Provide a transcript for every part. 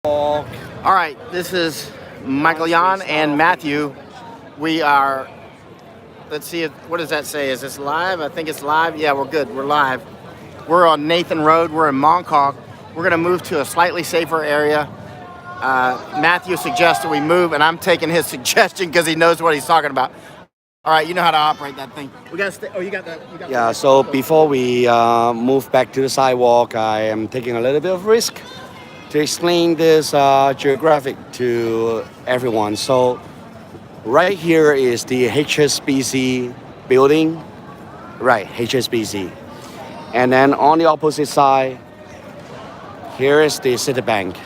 All right, this is Michael Yan and Matthew. We are, let's see, what does that say? Is this live? I think it's live. Yeah, we're good. We're live. We're on Nathan Road. We're in Mongkok. We're going to move to a slightly safer area. Matthew suggested we move, and I'm taking his suggestion because he knows what he's talking about. All right, you know how to operate that thing. We got to stay. Oh, you got that. Yeah, so before we move back to the sidewalk, I am taking a little bit of risk to explain this geographic to everyone. So right here is the HSBC building, right, HSBC. And then on the opposite side, here is the Citibank.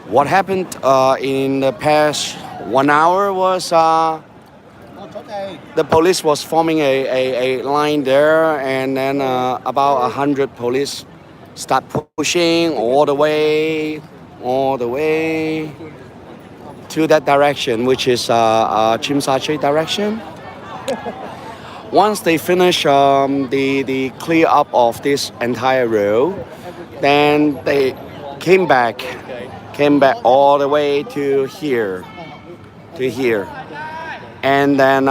What happened in the past 1 hour was the police was forming a line there, and then about 100 police start pushing all the way to that direction, which is Tsim Sha Tsui direction. Once they finish the clear up of this entire road, then they came back all the way to here. And then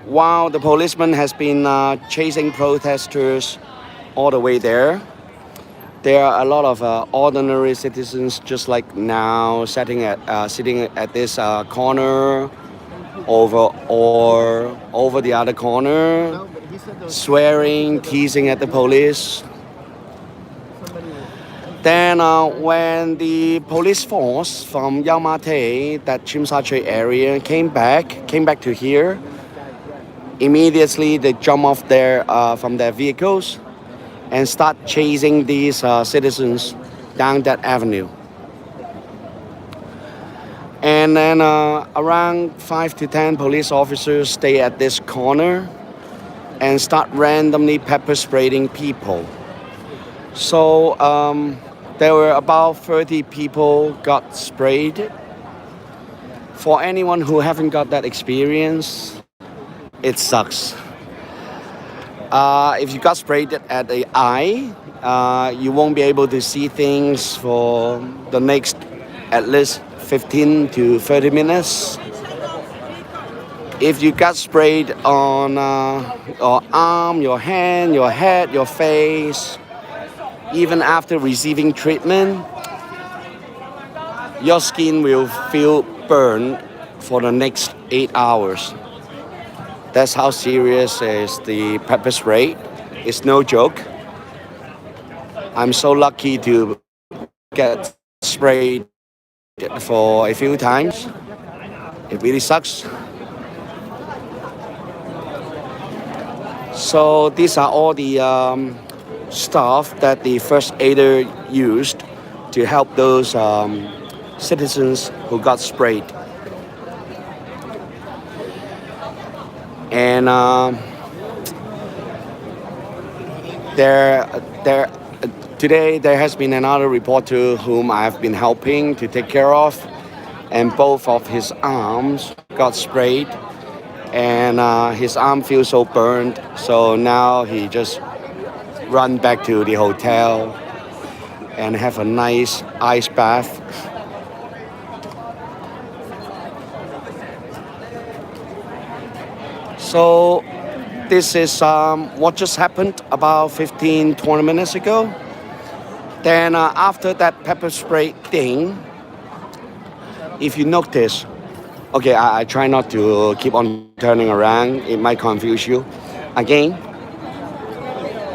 while the policeman has been chasing protesters all the way there are a lot of ordinary citizens just like now sitting at this corner over the other corner, swearing, teasing at the police. Then when the police force from Yau Ma Tei, that Tsim Sha Tsui area, came back to here, immediately they jump off from their vehicles and start chasing these citizens down that avenue. And then around 5 to 10 police officers stay at this corner and start randomly pepper spraying people. So there were about 30 people got sprayed. For anyone who haven't got that experience, it sucks. If you got sprayed at the eye, you won't be able to see things for the next at least 15 to 30 minutes. If you got sprayed on your arm, your hand, your head, your face, even after receiving treatment, your skin will feel burned for the next 8 hours. That's how serious is the pepper spray. It's no joke. I'm so lucky to get sprayed for a few times. It really sucks. So these are all the stuff that the first aider used to help those citizens who got sprayed. And today there has been another reporter whom I have been helping to take care of, and both of his arms got sprayed, and his arm feels so burned. So now he just run back to the hotel and have a nice ice bath. So this is what just happened about 15-20 minutes ago. Then after that pepper spray thing, if you notice, okay, I try not to keep on turning around, it might confuse you. Again,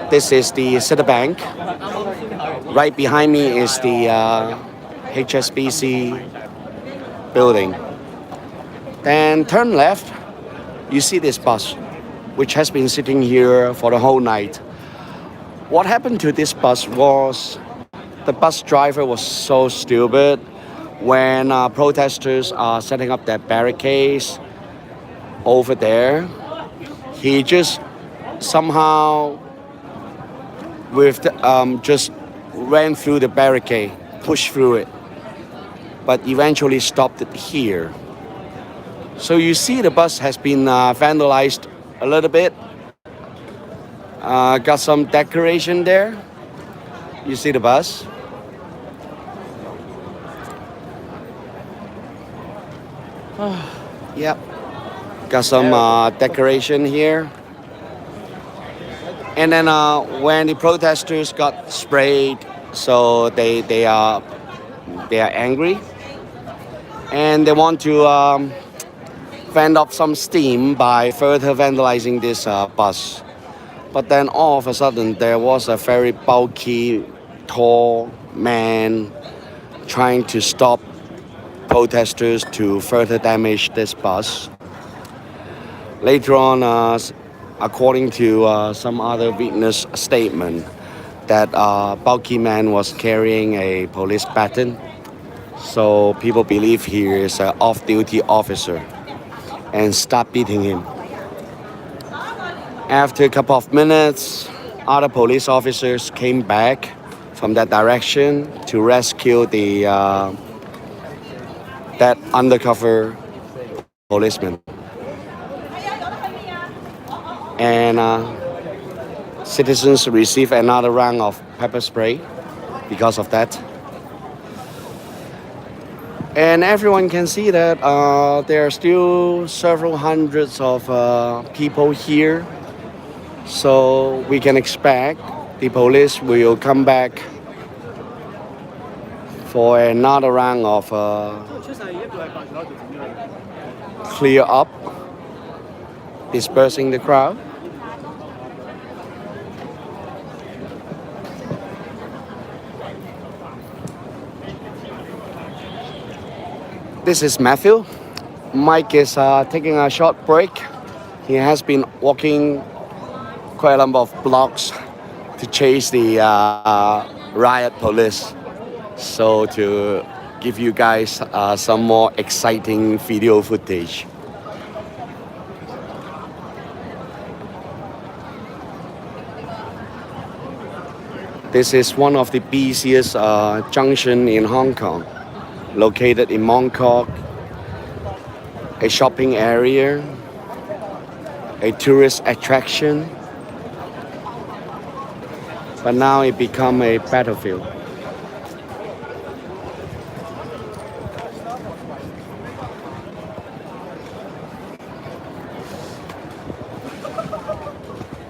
this is the Citibank. Right behind me is the HSBC building. Then turn left, you see this bus, which has been sitting here for the whole night. What happened to this bus was the bus driver was so stupid. When protesters are setting up their barricades over there, he just somehow just ran through the barricade, pushed through it, but eventually stopped it here. So you see the bus has been vandalized a little bit. Got some decoration there. You see the bus. Yep. Got some decoration here. And then when the protesters got sprayed, so they are angry and they want to fend off some steam by further vandalizing this bus. But then all of a sudden there was a very bulky, tall man trying to stop protesters to further damage this bus. Later on, according to some other witness statement, that bulky man was carrying a police baton. So people believe he is an off-duty officer and start beating him. After a couple of minutes, other police officers came back from that direction to rescue that undercover policeman. And citizens receive another round of pepper spray because of that. And everyone can see that there are still several hundreds of people here. So we can expect the police will come back for another round of clear up, dispersing the crowd. This is Matthew. Mike is taking a short break. He has been walking quite a number of blocks to chase the riot police. So to give you guys some more exciting video footage. This is one of the busiest junction in Hong Kong, located in Mongkok, a shopping area, a tourist attraction, but now it become a battlefield.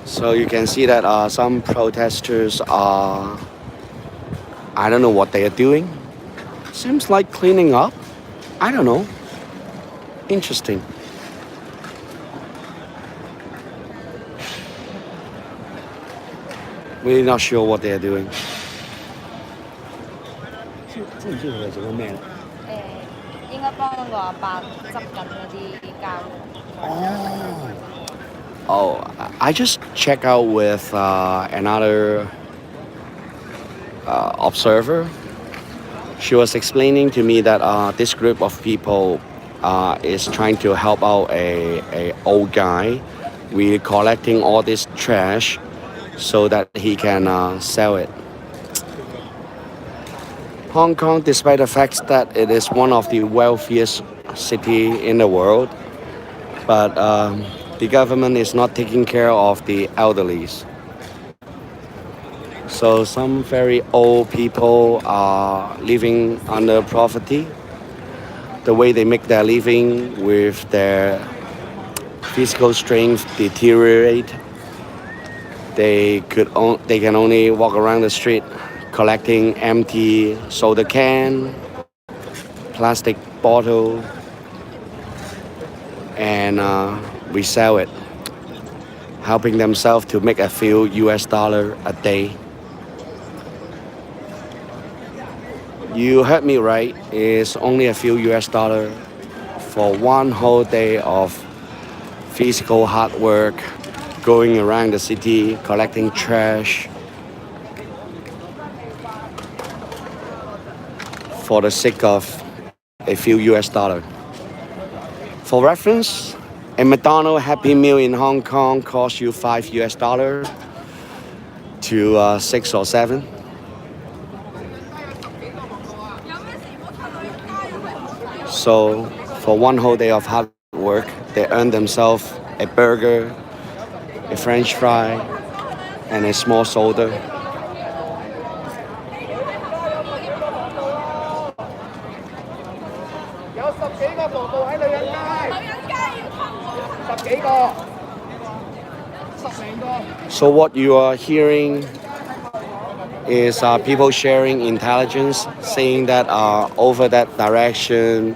So you can see that some protesters are, I don't know what they are doing. Seems like cleaning up. I don't know. Interesting. Really not sure what they are doing. 哦 I just check out with another observer. She was explaining to me that this group of people is trying to help out a old guy. We're collecting all this trash so that he can sell it. Hong Kong, despite the fact that it is one of the wealthiest city in the world, but the government is not taking care of the elderlies. So some very old people are living under poverty. The way they make their living with their physical strength deteriorate. They can only walk around the street collecting empty soda can, plastic bottle, and resell it, helping themselves to make a few US dollar a day. You heard me right, it's only a few US dollar for one whole day of physical hard work, going around the city, collecting trash, for the sake of a few US dollar. For reference, a McDonald's Happy Meal in Hong Kong costs you $5 to 6 or 7. So for one whole day of hard work, they earn themselves a burger, a French fry, and a small soda. So what you are hearing is people sharing intelligence, saying that over that direction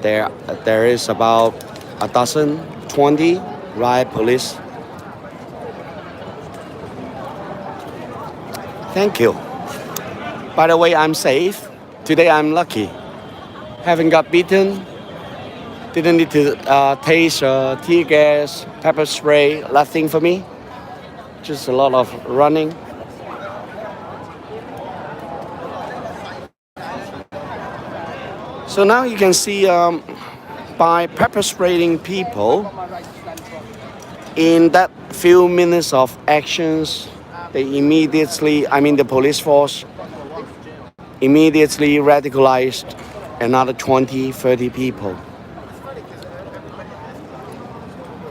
there is about a dozen, 20 riot police. Thank you. By the way, I'm safe. Today I'm lucky. Haven't got beaten. Didn't need to taste tear gas, pepper spray, nothing for me. Just a lot of running. So now you can see by pepper spraying people, in that few minutes of actions, they immediately, I mean the police force, immediately radicalized another 20, 30 people.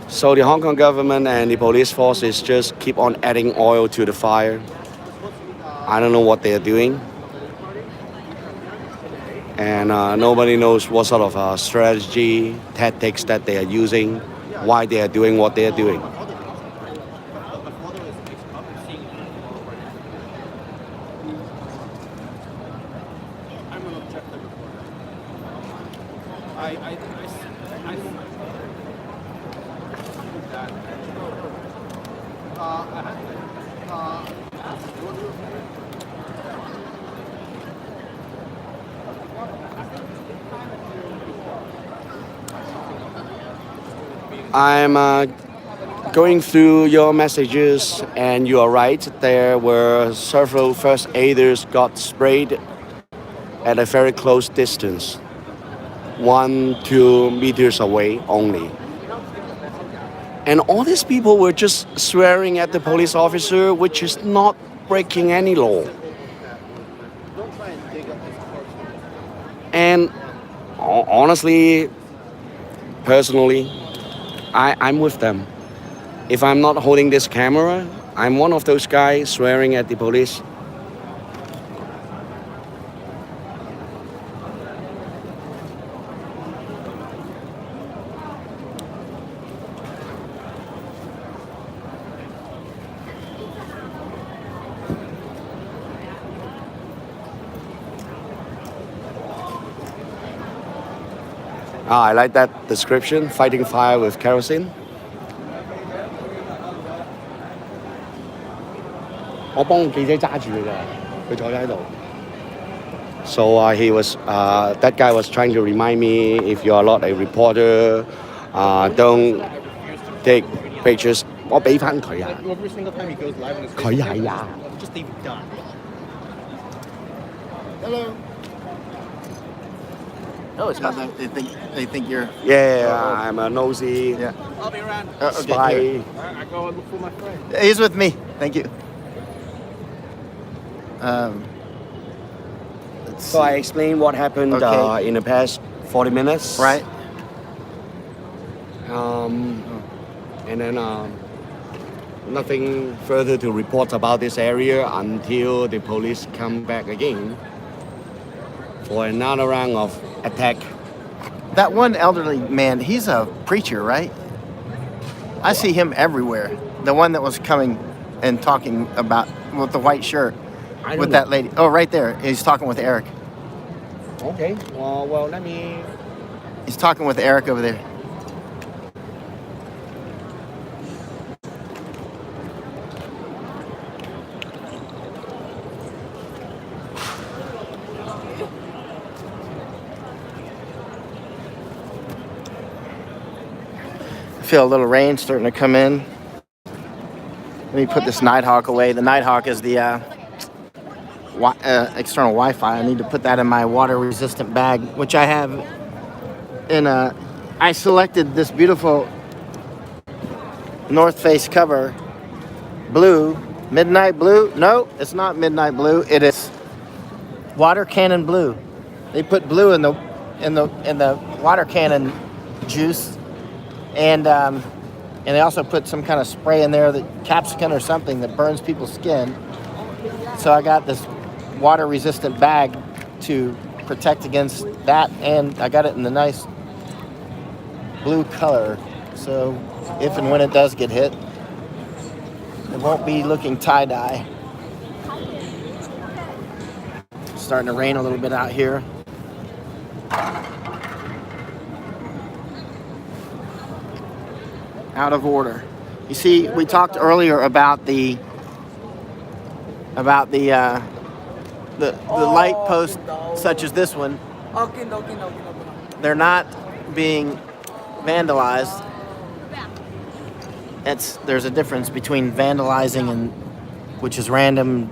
So the Hong Kong government and the police forces just keep on adding oil to the fire. I don't know what they're doing. And nobody knows what sort of strategy, tactics that they are using, why they are doing what they are doing. I'm going through your messages, and you are right. There were several first aiders got sprayed at a very close distance, 1-2 meters away only. And all these people were just swearing at the police officer, which is not breaking any law. And honestly, personally, I'm with them. If I'm not holding this camera, I'm one of those guys swearing at the police. I like that description, fighting fire with kerosene. 我幫記者揸住佢㗎，佢坐咗喺度。So he was, that guy was trying to remind me, if you are not a reporter, don't take pictures. 我俾翻佢啊。Every single time he goes live on his Facebook. 佢係啊。Just leave it done. Hello. Oh, it's not that they think you're. Yeah, I'm a nosy. Yeah. I'll be around. Okay, spy. I go and look for my friend. He's with me. Thank you. So I explained what happened in the past 40 minutes. Right. And then nothing further to report about this area until the police come back again for another round of attack. That one elderly man, he's a preacher, right? I see him everywhere. The one that was coming and talking about with the white shirt with that lady. Oh, right there. He's talking with Eric. Okay. Well, let me. He's talking with Eric over there. Feel a little rain starting to come in. Let me put this Nighthawk away. The Nighthawk is the external Wi-Fi. I need to put that in my water-resistant bag, which I have in a. I selected this beautiful North Face cover, blue, midnight blue. No, it's not midnight blue. It is water cannon blue. They put blue in the water cannon juice. And they also put some kind of spray in there, capsicum or something that burns people's skin. So I got this water-resistant bag to protect against that, and I got it in the nice blue color. So if and when it does get hit, it won't be looking tie-dye. Starting to rain a little bit out here. Out of order. You see, we talked earlier about the light posts such as this one. They're not being vandalized. There's a difference between vandalizing and, which is random,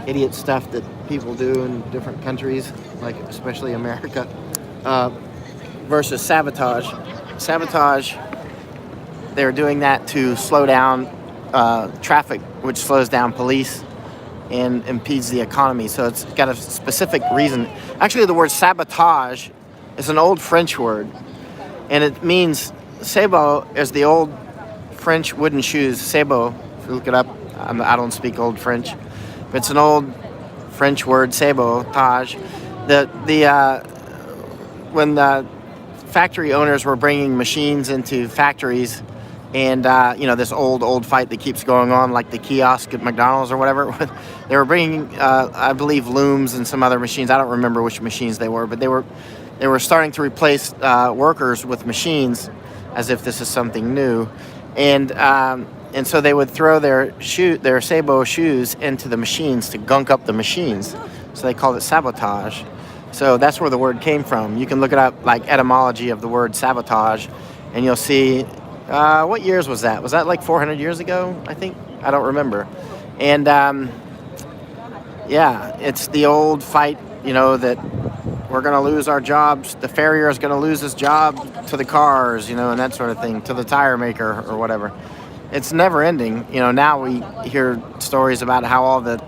idiot stuff that people do in different countries, like especially America, versus sabotage. Sabotage, they're doing that to slow down traffic, which slows down police and impedes the economy. So it's got a specific reason. Actually, the word sabotage is an old French word, and it means sabot is the old French wooden shoes. Sabot, if you look it up, I don't speak old French, but it's an old French word, sabotage. When the factory owners were bringing machines into factories, and this old fight that keeps going on, like the kiosk at McDonald's or whatever, they were bringing, I believe, looms and some other machines. I don't remember which machines they were, but they were starting to replace workers with machines, as if this is something new, and so they would throw their sabot shoes into the machines to gunk up the machines. So they called it sabotage. So that's where the word came from. You can look it up, like etymology of the word sabotage, and you'll see, what years was that? Was that like 400 years ago, I think? I don't remember. And it's the old fight, that we're going to lose our jobs. The farrier is going to lose his job to the cars, and that sort of thing, to the tire maker or whatever. It's never ending. Now we hear stories about how all the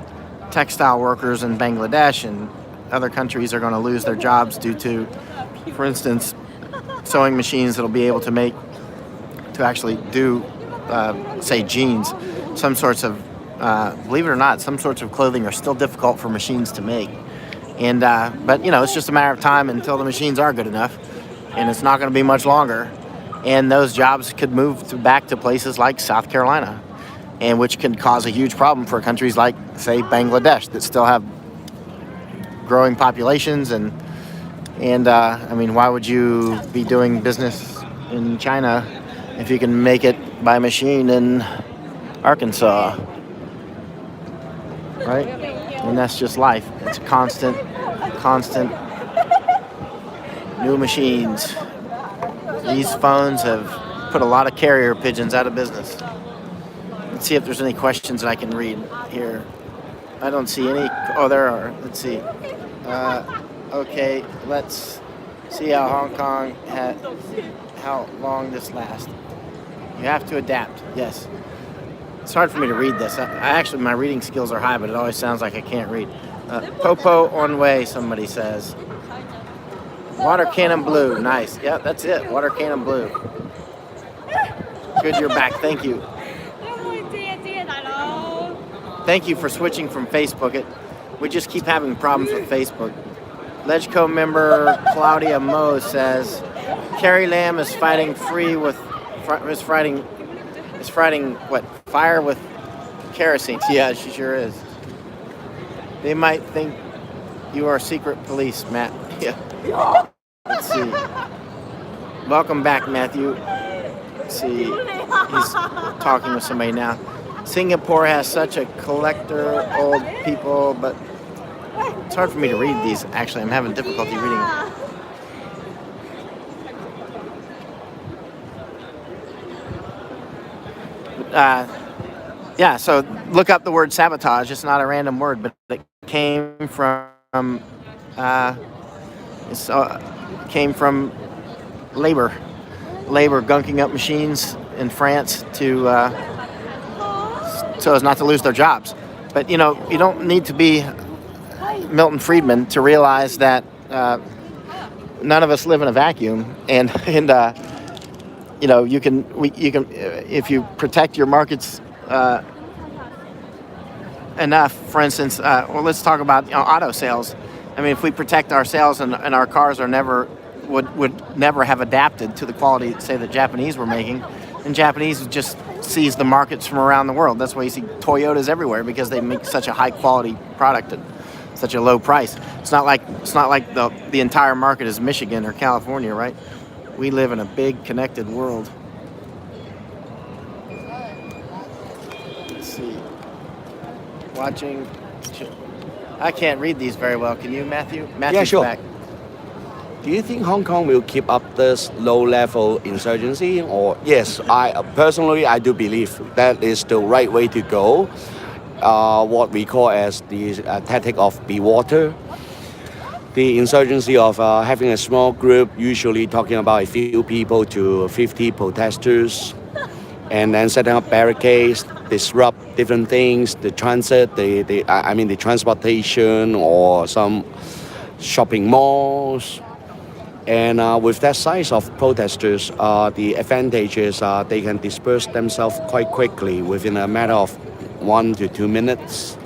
textile workers in Bangladesh and other countries are going to lose their jobs due to, for instance, sewing machines that'll be able to actually do, say, jeans. Some sorts of, believe it or not, some sorts of clothing are still difficult for machines to make. And but it's just a matter of time until the machines are good enough, and it's not going to be much longer. And those jobs could move back to places like South Carolina, and which can cause a huge problem for countries like, say, Bangladesh, that still have growing populations. And why would you be doing business in China if you can make it by machine in Arkansas, right? And that's just life. It's constant new machines. These phones have put a lot of carrier pigeons out of business. Let's see if there's any questions that I can read here. I don't see any. Oh, there are. Let's see. Okay, let's see how Hong Kong how long this lasts. You have to adapt. Yes. It's hard for me to read this. Actually, my reading skills are high, but it always sounds like I can't read. Popo on way, somebody says. Water cannon blue. Nice. Yeah, that's it. Water cannon blue. Good, you're back. Thank you. Thank you for switching from Facebook. We just keep having problems with Facebook. Legco member Claudia Mo says, Carrie Lam is fighting what? Fire with kerosene. Yeah, she sure is. They might think you are secret police, Matt. Yeah. Let's see. Welcome back, Matthew. Let's see. He's talking with somebody now. Singapore has such a collector, old people, but it's hard for me to read these. Actually, I'm having difficulty reading them. So look up the word sabotage. It's not a random word, but it came from labor gunking up machines in France so as not to lose their jobs. But you don't need to be Milton Friedman to realize that none of us live in a vacuum, and you can if you protect your markets enough. For instance, let's talk about auto sales. I mean, if we protect ourselves and our cars are never would never have adapted to the quality, say, that Japanese were making, and Japanese just seize the markets from around the world. That's why you see Toyotas everywhere, because they make such a high quality product at such a low price. It's not like the entire market is Michigan or California, right? We live in a big connected world. Let's see. Watching. I can't read these very well. Can you, Matthew? Matthew's Yeah, sure. back. Do you think Hong Kong will keep up this low-level insurgency? Or yes, I personally I do believe that is the right way to go. What we call as the tactic of be water. The insurgency of having a small group, usually talking about a few people to 50 protesters, and then setting up barricades, disrupt different things, the transit, the transportation or some shopping malls. And with that size of protesters, the advantage is they can disperse themselves quite quickly within a matter of 1 to 2 minutes.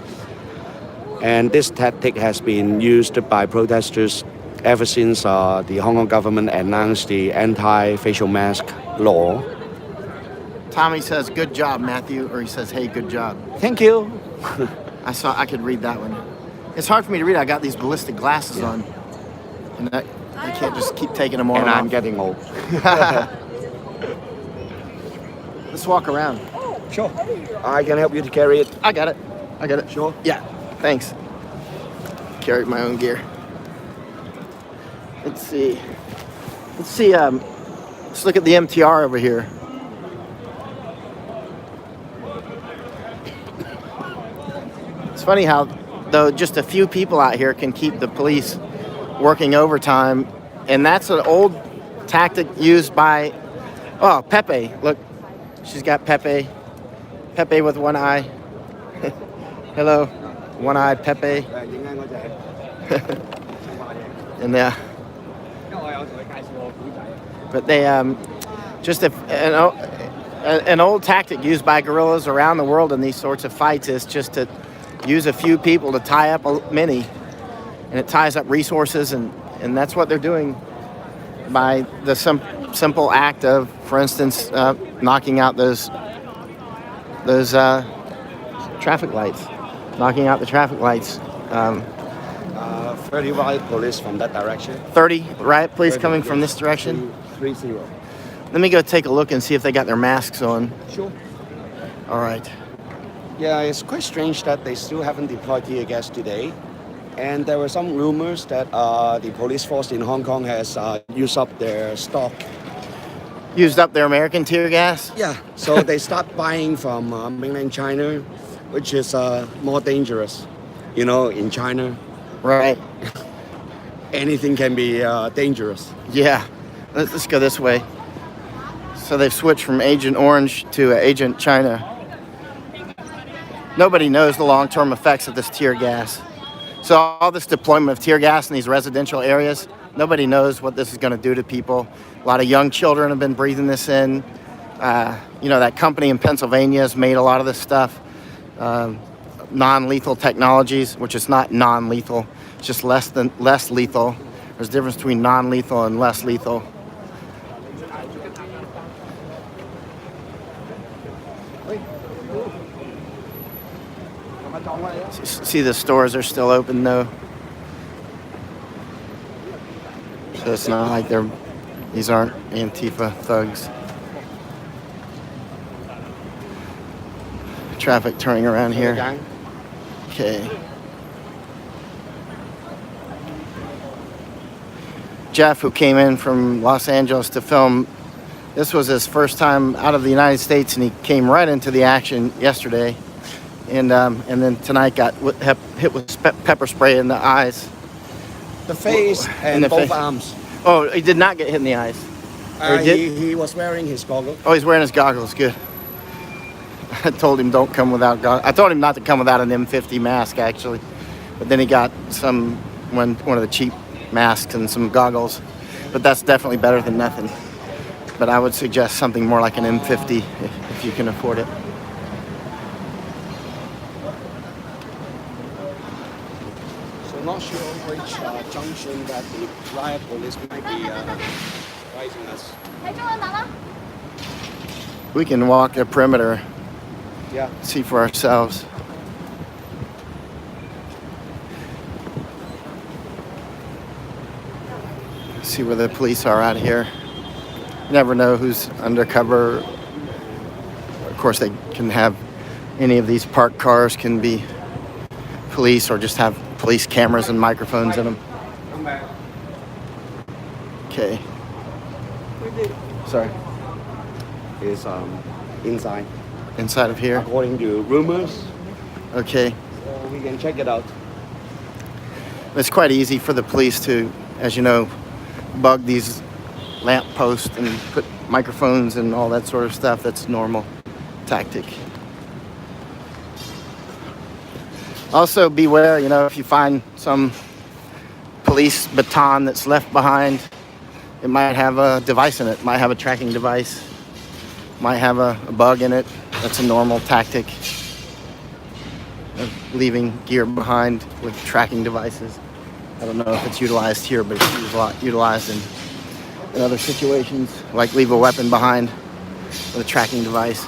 And this tactic has been used by protesters ever since the Hong Kong government announced the anti-facial mask law. Tommy says, "Good job, Matthew," or he says, "Hey, good job." Thank you. I could read that one. It's hard for me to read. I got these ballistic glasses on, and I can't just keep taking them on. And and I'm off. getting old. Let's walk around. Sure. I can help you to carry it. I got it. Sure. Yeah. Thanks. Carry my own gear. Let's see. Let's look at the MTR over here. It's funny how, though, just a few people out here can keep the police working overtime, and that's an old tactic used by, Pepe. Look, she's got Pepe. Pepe with one eye. Hello, one-eyed Pepe. And but they just an old tactic used by guerrillas around the world in these sorts of fights is just to use a few people to tie up many, and it ties up resources, and that's what they're doing by the simple act of, for instance, knocking out those traffic lights, knocking out the traffic lights. 30 riot police from that direction. 30 riot police coming from this direction. 30. Let me go take a look and see if they got their masks on. Sure. All right. Yeah, it's quite strange that they still haven't deployed tear gas today. And there were some rumors that the police force in Hong Kong has used up their stock. Used up their American tear gas? Yeah, so they start buying from mainland China, which is more dangerous. You know, in China, Right. anything can be dangerous. Yeah. Let's go this way. So they've switched from Agent Orange to Agent China. Nobody knows the long-term effects of this tear gas. So all this deployment of tear gas in these residential areas, nobody knows what this is going to do to people. A lot of young children have been breathing this in. That company in Pennsylvania has made a lot of this stuff. Non-lethal technologies, which is not non-lethal, it's just less lethal. There's a difference between non-lethal and less lethal. See, the stores are still open though. So it's not like these aren't Antifa thugs. Traffic turning around here. Okay. Jeff, who came in from Los Angeles to film, this was his first time out of the United States, and he came right into the action yesterday. And then tonight got hit with pepper spray in the eyes. The face and both arms. Oh, he did not get hit in the eyes. He was wearing his goggles. Oh, he's wearing his goggles. Good. I told him don't come without goggles. I told him not to come without an M50 mask, actually. But then he got one of the cheap masks and some goggles. But that's definitely better than nothing. But I would suggest something more like an M50 if you can afford it. So not sure bridge junction that the riot police might be rising us. We can walk a perimeter, Yeah. see for ourselves. See where the police are out here. You never know who's undercover. Of course, they can have any of these parked cars can be police or just have police cameras and microphones in them. Come back. Okay. Sorry. Is inside. Inside of here. According to rumors, Okay. so we can check it out. It's quite easy for the police to, as you know, bug these lamp posts and put microphones and all that sort of stuff. That's normal tactic. Also beware, you know, if you find some police baton that's left behind, it might have a device in it, might have a tracking device, might have a bug in it. That's a normal tactic of leaving gear behind with tracking devices. I don't know if it's utilized here, but it's utilized in other situations, like leave a weapon behind with a tracking device.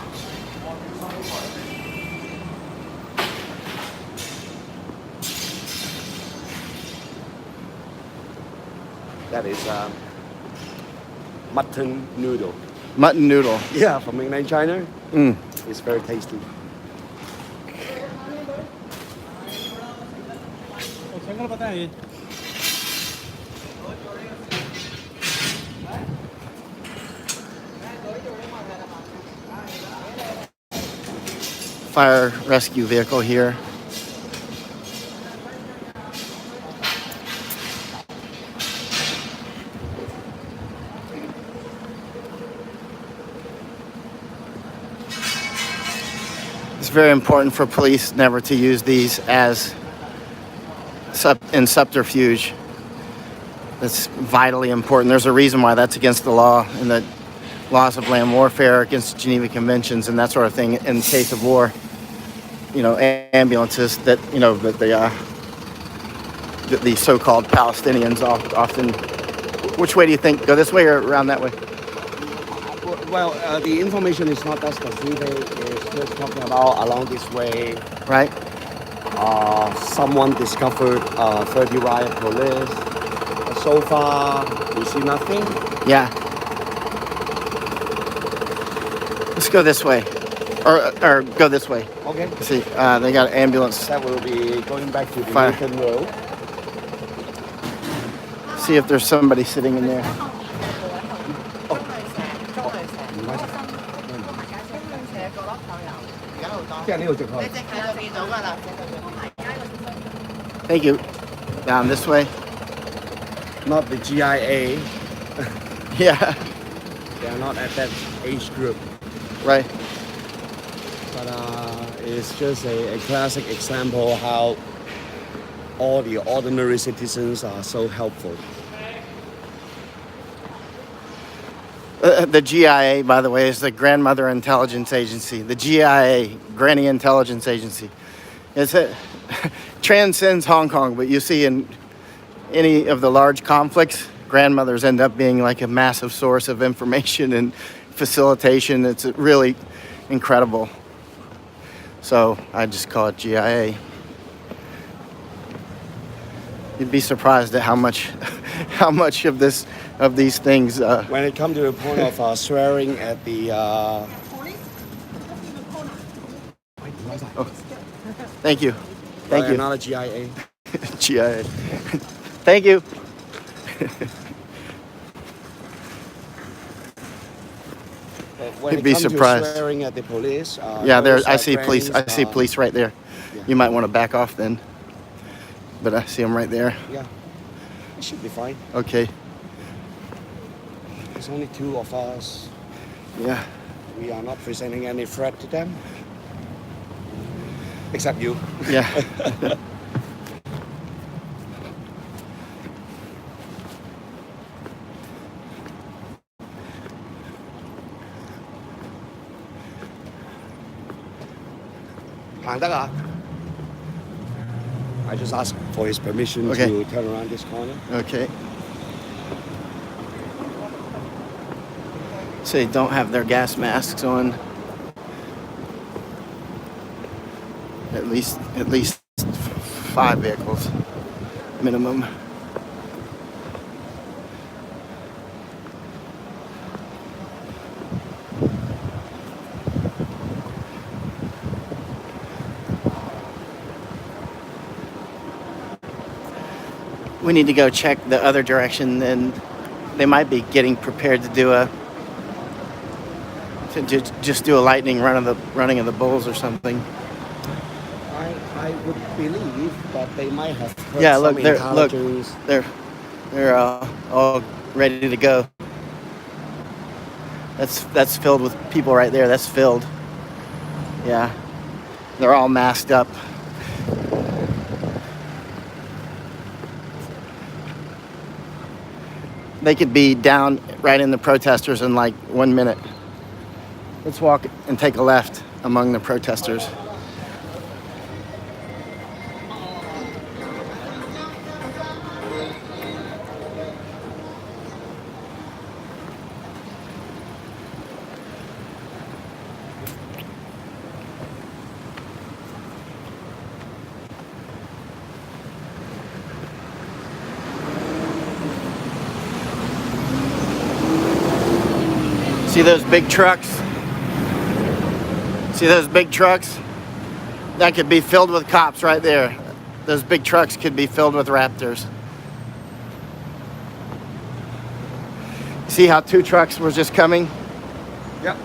That is mutton noodle. Mutton noodle. Yeah, from mainland China. Mm. It's very tasty. Fire rescue vehicle here. It's very important for police never to use these as in subterfuge. That's vitally important. There's a reason why that's against the law in the laws of land warfare, against Geneva Conventions and that sort of thing. In case of war, you know, ambulances that, you know, that the so-called Palestinians often. Which way do you think? Go this way or around that way? Well, the information is not that specific. It's just talking about along this way. Right. Someone discovered 30 riot police. So far, we see nothing. Yeah. Let's go this way, or go this way. Okay. See, they got an ambulance. That will be going back to the Fire. Newton Road. See if there's somebody sitting in there. Thank you. Down this way. Not the GIA. Yeah. They are not at that age group. Right. But it's just a classic example how all the ordinary citizens are so helpful. The GIA, by the way, is the Grandmother Intelligence Agency. The GIA, Granny Intelligence Agency. It transcends Hong Kong, but you see in any of the large conflicts, grandmothers end up being like a massive source of information and facilitation. It's really incredible. So I just call it GIA. You'd be surprised at how much of these things. When it comes to the point of swearing at the Thank you. Thank you. Not a GIA. GIA. Thank you. When You'd it be comes to surprised. swearing at the police. Yeah, there. those, I see grannies, police. I see police right there. Yeah. You might want to back off then. But I see them right there. Yeah, it should be fine. Okay. There's only two of us. Yeah. We are not presenting any threat to them. Except you. Yeah. I just asked for his permission Okay. to turn around this corner. Okay. So they don't have their gas masks on. At least 5 vehicles minimum. We need to go check the other direction, and they might be getting prepared to just do a lightning running of the bulls or something. I would believe that they might have heard Yeah, some look, intelligence. they're all ready to go. That's filled with people right there. That's filled. Yeah, they're all masked up. They could be down right in the protesters in like 1 minute. Let's walk and take a left among the protesters. See those big trucks? See those big trucks? That could be filled with cops right there. Those big trucks could be filled with Raptors. See how 2 trucks were just coming? Yep.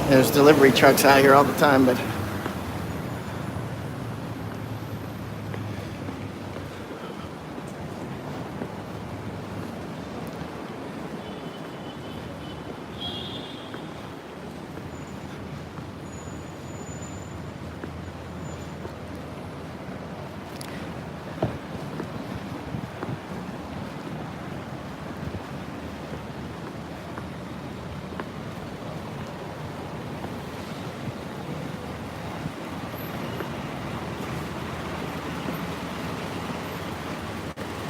There's delivery trucks out here all the time, but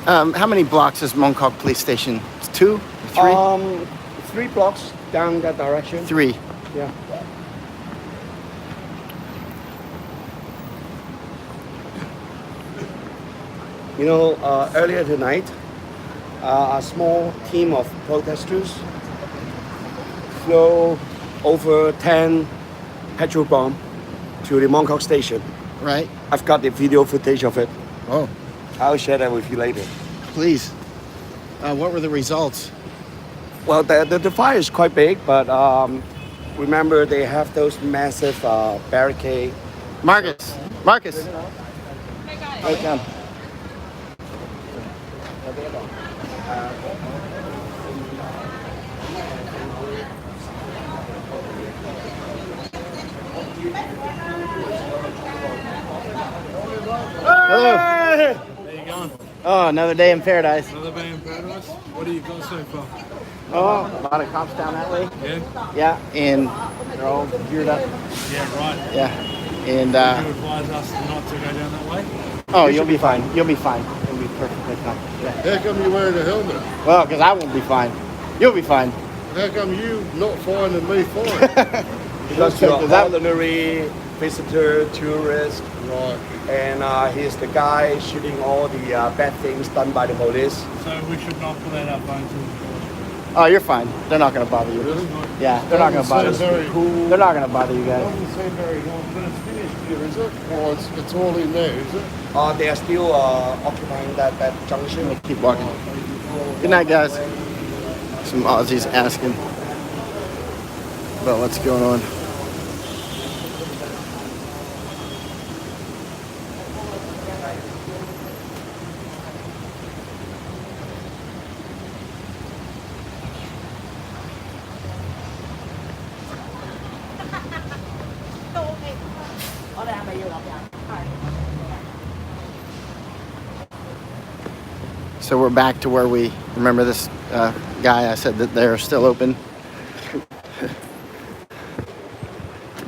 how many blocks is Mongkok police station? It's 2? 3? 3 blocks down that direction. 3. Yeah. You know, earlier tonight, a small team of protesters flew over 10 petrol bombs to the Mongkok station. Right? I've got the video footage of it. Oh, I'll share that with you later. please. What were the results? Well, the fire is quite big, but remember they have those massive barricade. Marcus. Right down. Hello. How you going? Oh, another day in paradise. Another day in paradise? What do you got so far? Oh, a lot of cops down that way. Yeah? Yeah, and they're all geared up. Yeah, right. Yeah, and You advise us not to go down that way? oh, you'll be fine. You'll be fine. You'll be perfectly fine. Yeah. How come you wearing a helmet? Well, because I won't be fine. You'll be fine. How come you not fine and me fine? Because you're an ordinary visitor, tourist, Right. and he's the guy shooting all the bad things done by the police. So we should not pull out our phones in the Oh, you're fine. They're not gonna bother you. Really? Yeah, they're not gonna bother Doesn't seem you. very cool. They're not gonna bother you guys. Doesn't seem very long, but it's finished here, is it? Or it's all in there, is it? They are still occupying that junction. Keep walking. Good night, guys. Some Aussies asking about what's going on. So we're back to where we remember this guy. I said that they're still open.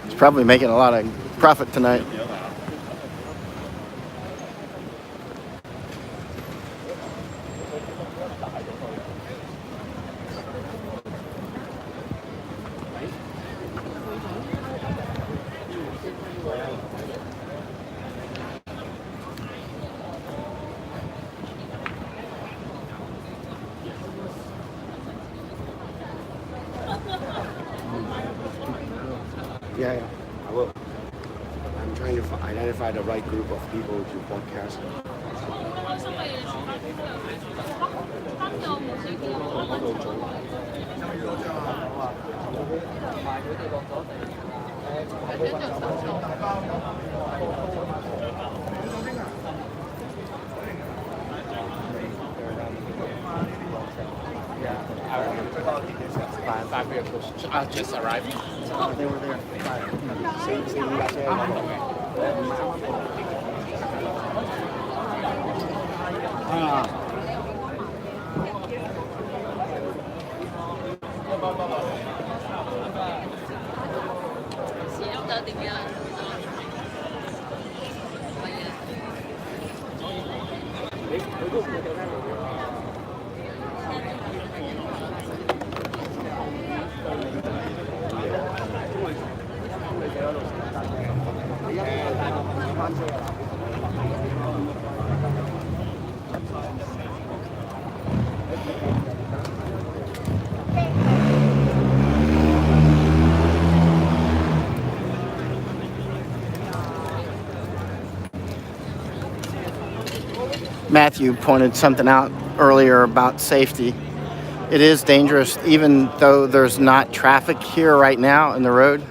He's probably making a lot of profit tonight. Yeah, I will. I'm trying to identify the right group of people to podcast. Just arrived. They were there. Matthew pointed something out earlier about safety. It is dangerous, even though there's not traffic here right now in the road.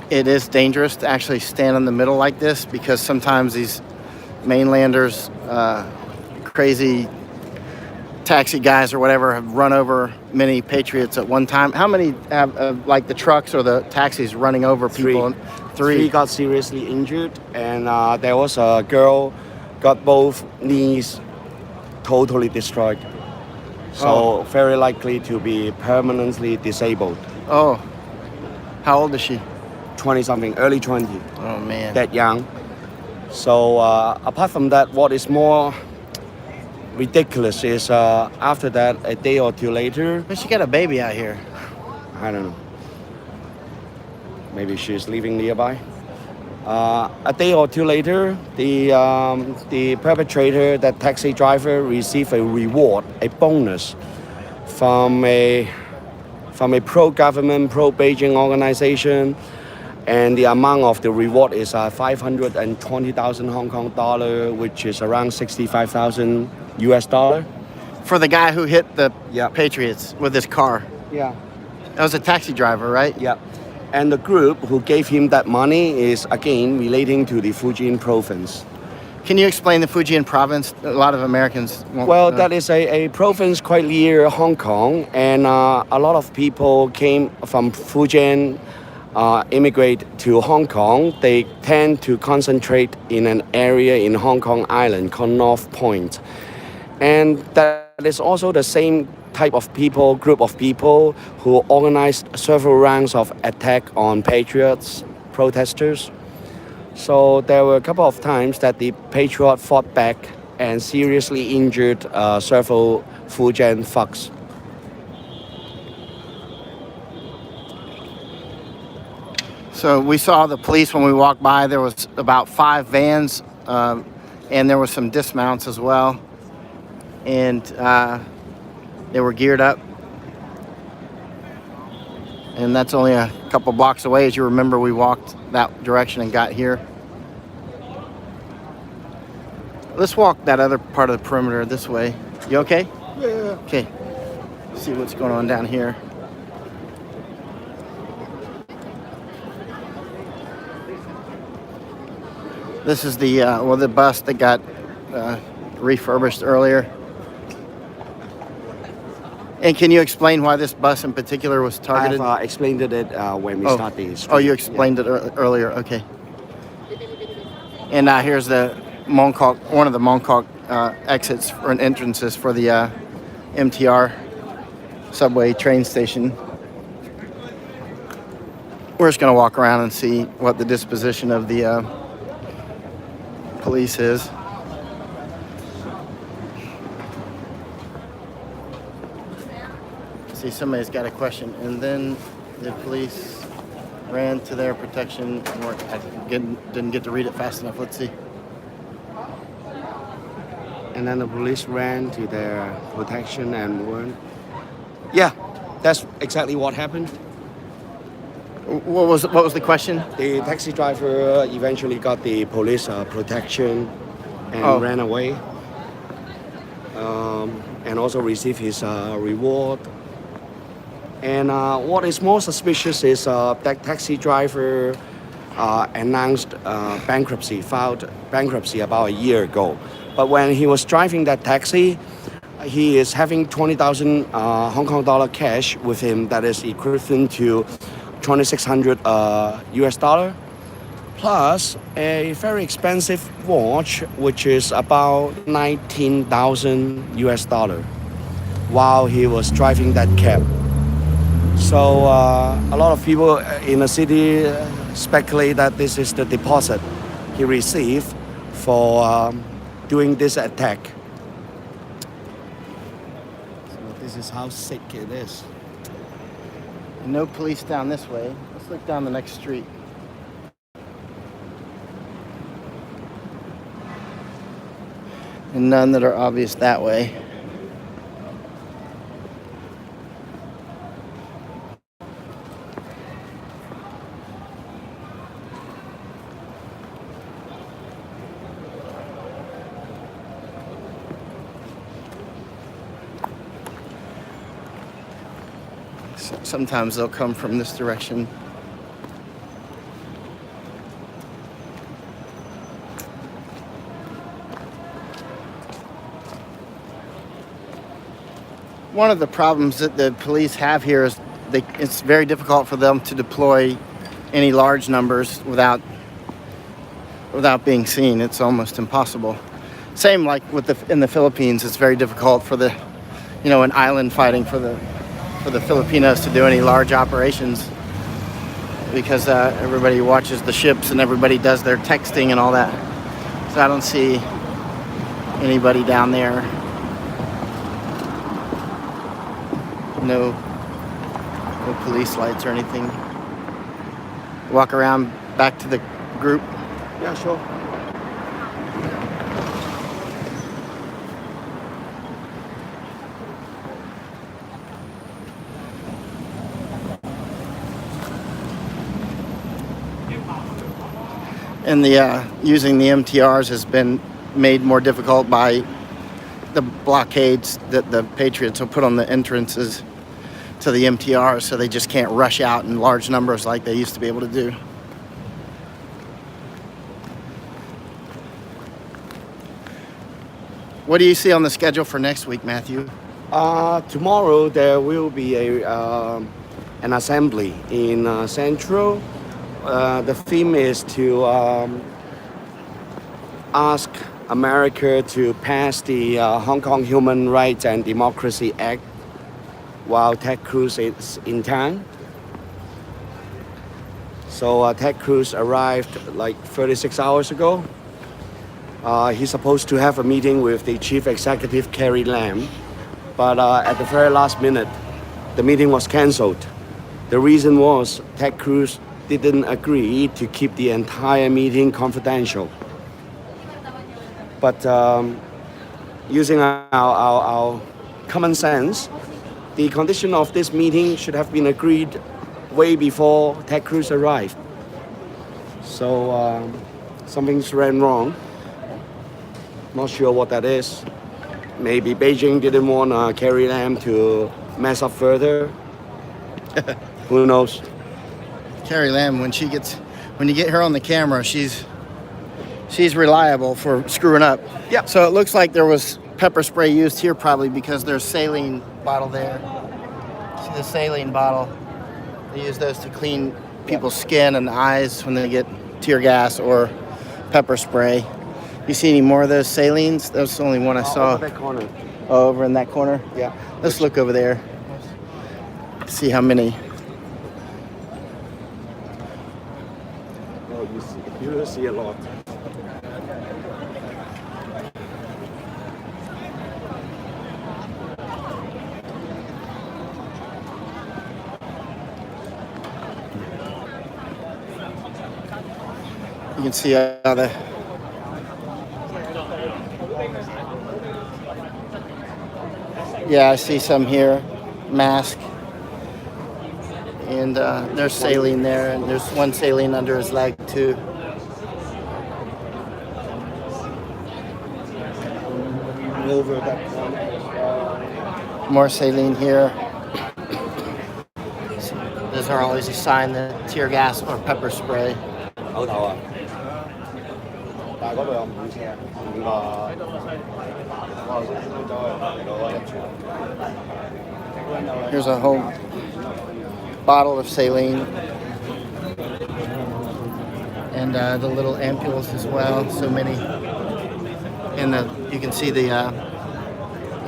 It is dangerous to actually stand in the middle like this because sometimes these mainlanders, crazy taxi guys or whatever, have run over many patriots at one time. How many have, like the trucks or the taxis running over people? Three got seriously injured, and there was a girl got both knees totally destroyed. So very likely to be permanently disabled. Oh, how old is she? 20 something, early 20. Oh man. That young. So apart from that, what is more ridiculous is after that, a day or two later, But she got a baby out here. I don't know. Maybe she's living nearby. A day or two later, the perpetrator, that taxi driver, received a reward, a bonus from a pro-government, pro-Beijing organization, and the amount of the reward is 520,000 Hong Kong dollar, which is around 65,000 US dollar. For the guy who hit the Yeah. Patriots with his car. Yeah. That was a taxi driver, right? Yeah. And the group who gave him that money is again relating to the Fujian province. Can you explain the Fujian province? A lot of Americans won't Well, know. that is a province quite near Hong Kong, and a lot of people came from Fujian, immigrate to Hong Kong. They tend to concentrate in an area in Hong Kong Island called North Point. And that is also the same type of people, group of people who organized several rounds of attack on patriots, protesters. So there were a couple of times that the patriot fought back and seriously injured several Fujian thugs. So we saw the police when we walked by. There was about 5 vans, and there was some dismounts as well. And they were geared up. And that's only a couple blocks away. As you remember, we walked that direction and got here. Let's walk that other part of the perimeter this way. You okay? Yeah. Okay. See what's going on down here. This is the the bus that got refurbished earlier. And can you explain why this bus in particular was targeted? I've explained it when we started the street. Oh, you explained it earlier. Okay. And here's the Mongkok, one of the Mongkok exits and entrances for the MTR subway train station. We're just going to walk around and see what the disposition of the police is. See, somebody's got a question. And then the police ran to their protection. I didn't get to read it fast enough. Let's see. And then the police ran to their protection and warned. Yeah, that's exactly what happened. What was the question? The taxi driver eventually got the police protection and Oh. ran away, and also received his reward. And what is more suspicious is that taxi driver announced bankruptcy, filed bankruptcy about a year ago. But when he was driving that taxi, he is having 20,000 Hong Kong dollar cash with him, that is equivalent to 2,600 US dollar, plus a very expensive watch, which is about 19,000 US dollar, while he was driving that cab. So a lot of people in the city speculate that this is the deposit he received for doing this attack. So this is how sick it is. No police down this way. Let's look down the next street. And none that are obvious that way. Sometimes they'll come from this direction. One of the problems that the police have here is it's very difficult for them to deploy any large numbers without being seen. It's almost impossible. Same like in the Philippines, it's very difficult for an island fighting for the Filipinos to do any large operations because everybody watches the ships and everybody does their texting and all that. So I don't see anybody down there. No police lights or anything. Walk around back to the group. Yeah, sure. And using the MTRs has been made more difficult by the blockades that the Patriots will put on the entrances to the MTRs, so they just can't rush out in large numbers like they used to be able to do. What do you see on the schedule for next week, Matthew? Tomorrow there will be an assembly in Central. The theme is to ask America to pass the Hong Kong Human Rights and Democracy Act while Ted Cruz is in town. So Ted Cruz arrived like 36 hours ago. He's supposed to have a meeting with the Chief Executive, Carrie Lam, but at the very last minute, the meeting was cancelled. The reason was Ted Cruz didn't agree to keep the entire meeting confidential. But using our common sense, the condition of this meeting should have been agreed way before Ted Cruz arrived. So something's ran wrong. Not sure what that is. Maybe Beijing didn't want Carrie Lam to mess up further. Who knows? Carrie Lam, when you get her on the camera, she's reliable for screwing up. Yeah. So it looks like there was pepper spray used here probably because there's saline bottle there. See the saline bottle? They use those to clean people's skin and eyes when they get tear gas or pepper spray. You see any more of those salines? That's the only one I saw. Over that corner. Oh, over in that corner? Yeah. Let's look over there. See how many. Oh, you see a lot. You can see how the yeah, I see some here. Mask. And there's saline there, and there's one saline under his leg too. Over that one. More saline here. Those are always a sign that tear gas or pepper spray. Ở đầu à. Tại có đường không xe. Here's a whole bottle of saline. And the little ampules as well. So many. And you can see the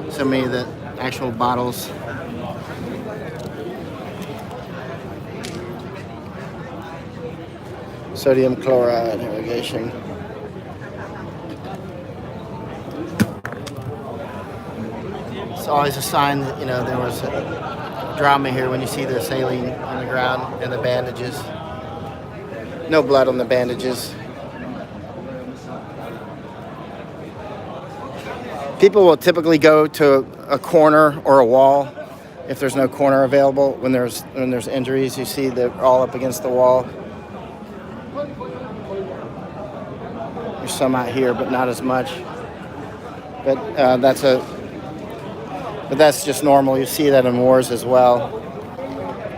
so many of the actual bottles. Sodium chloride irrigation. It's always a sign that, you know, there was a drama here when you see the saline on the ground and the bandages. No blood on the bandages. People will typically go to a corner or a wall if there's no corner available. When there's injuries, you see they're all up against the wall. There's some out here, but not as much. But that's just normal. You see that in wars as well.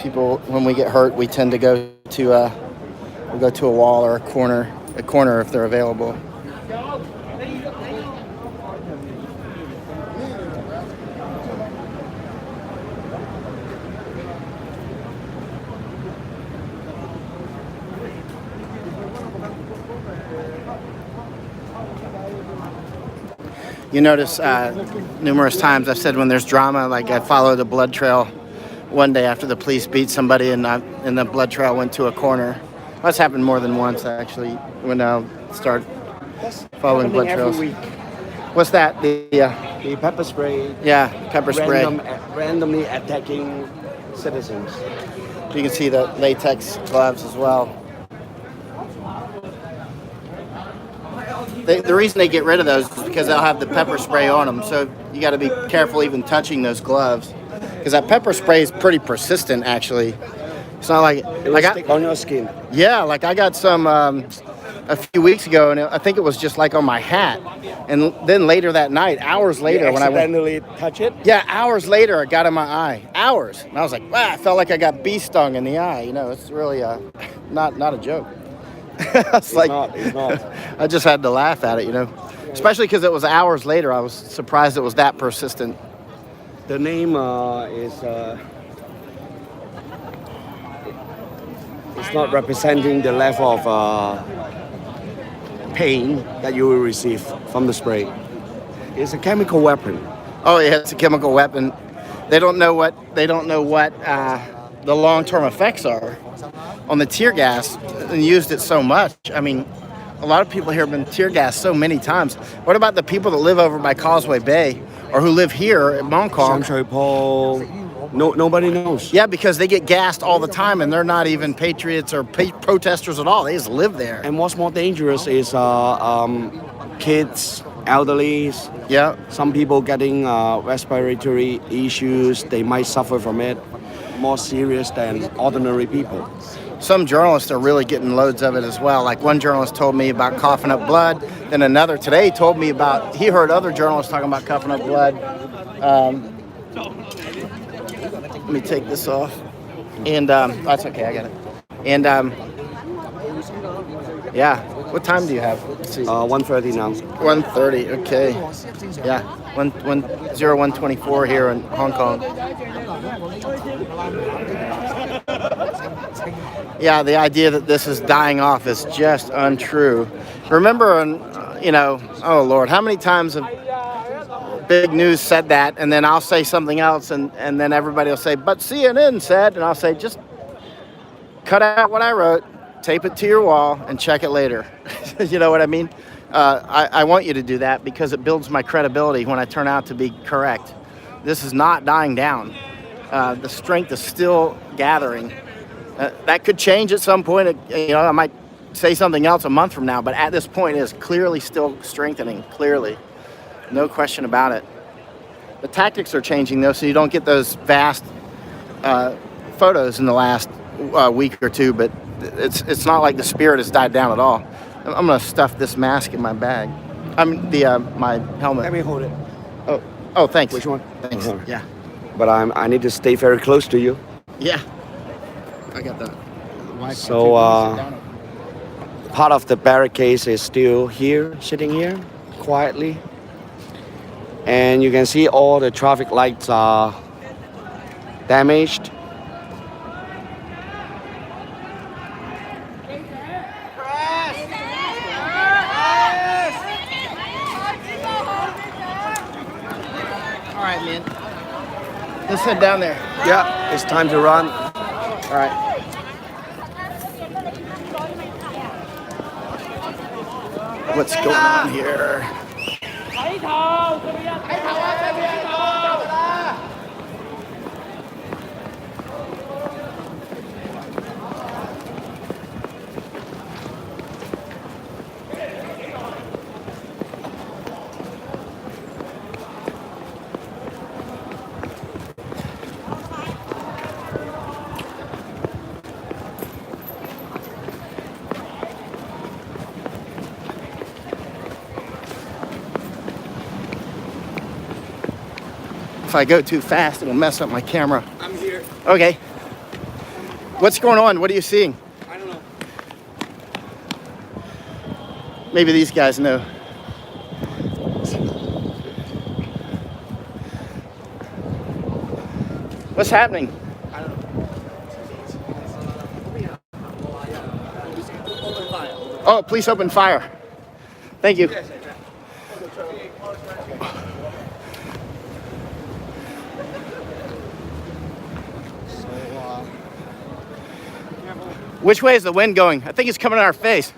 People, when we get hurt, we tend to go to a wall or a corner if they're available. You notice numerous times I've said when there's drama, like I followed a blood trail one day after the police beat somebody and the blood trail went to a corner. That's happened more than once actually when I start following blood trails. Every week. What's that? The pepper spray. Yeah, pepper spray. Randomly attacking citizens. You can see the latex gloves as well. The reason they get rid of those is because they'll have the pepper spray on them. So you got to be careful even touching those gloves, because that pepper spray is pretty persistent. Actually, it's not like it will stick on your skin. Yeah, like I got some a few weeks ago, and I think it was just like on my hat. And then later that night, hours later, when I accidentally touch it. Yeah, hours later, it got in my eye. Hours, and I was like, wow, I felt like I got bee stung in the eye. You know, it's really not a joke. It's not. I just had to laugh at it, you know, especially because it was hours later. I was surprised it was that persistent. The name is it's not representing the level of pain that you will receive from the spray. It's a chemical weapon. Oh yeah, it's a chemical weapon. They don't know what the long-term effects are on the tear gas, and used it so much. I mean, a lot of people here have been tear gassed so many times. What about the people that live over by Causeway Bay or who live here at Mongkok? Nobody knows. Yeah, because they get gassed all the time, and they're not even patriots or protesters at all. They just live there. And what's more dangerous is kids, elderly. Yeah. Some people getting respiratory issues. They might suffer from it. More serious than ordinary people. Some journalists are really getting loads of it as well. Like one journalist told me about coughing up blood. Then another today told me about, he heard other journalists talking about coughing up blood. Let me take this off. And that's okay, I got it. And yeah, what time do you have? Let's see. 1:30 now. 1:30, okay. Yeah, 1:24 here in Hong Kong. Yeah, the idea that this is dying off is just untrue. Remember, oh Lord, how many times have big news said that, and then I'll say something else, and then everybody will say, but CNN said, and I'll say, just cut out what I wrote, tape it to your wall, and check it later. You know what I mean? I want you to do that because it builds my credibility when I turn out to be correct. This is not dying down. The strength is still gathering. That could change at some point. I might say something else a month from now, but at this point it is clearly still strengthening, clearly. No question about it. The tactics are changing though, so you don't get those vast photos in the last week or two, but it's not like the spirit has died down at all. I'm gonna stuff this mask in my bag. I mean the my helmet. Let me hold it. Oh, thanks. Which one? Thanks. Uh-huh. Yeah. But I need to stay very close to you. Yeah. I got that. So part of the barricade is still here, sitting here, quietly. And you can see all the traffic lights are damaged. All right, man. Let's head down there. Yeah, it's time to run. All right. What's going on here? If I go too fast, it'll mess up my camera. I'm here. Okay. What's going on? What are you seeing? I don't know. Maybe these guys know. What's happening? I don't know. Oh, police open fire. Thank you. Which way is the wind going? I think it's coming in our face.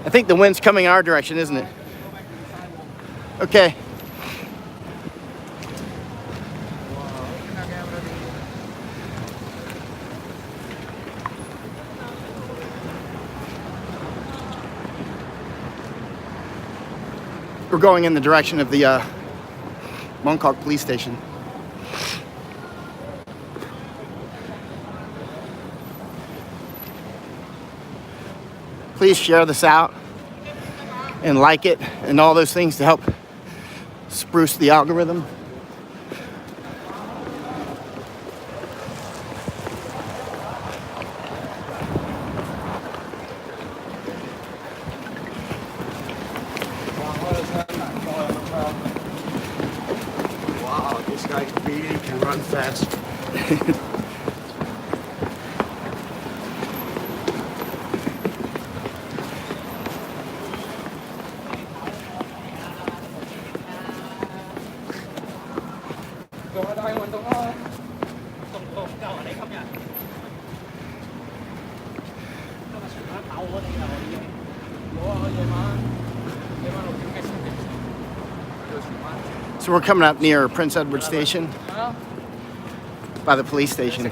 I think the wind's coming our direction, isn't it? Okay. We're going in the direction of the Mongkok police station. Please share this out and like it and all those things to help spruce the algorithm. Wow, this guy really can run fast. So we're coming up near Prince Edward Station by the police station,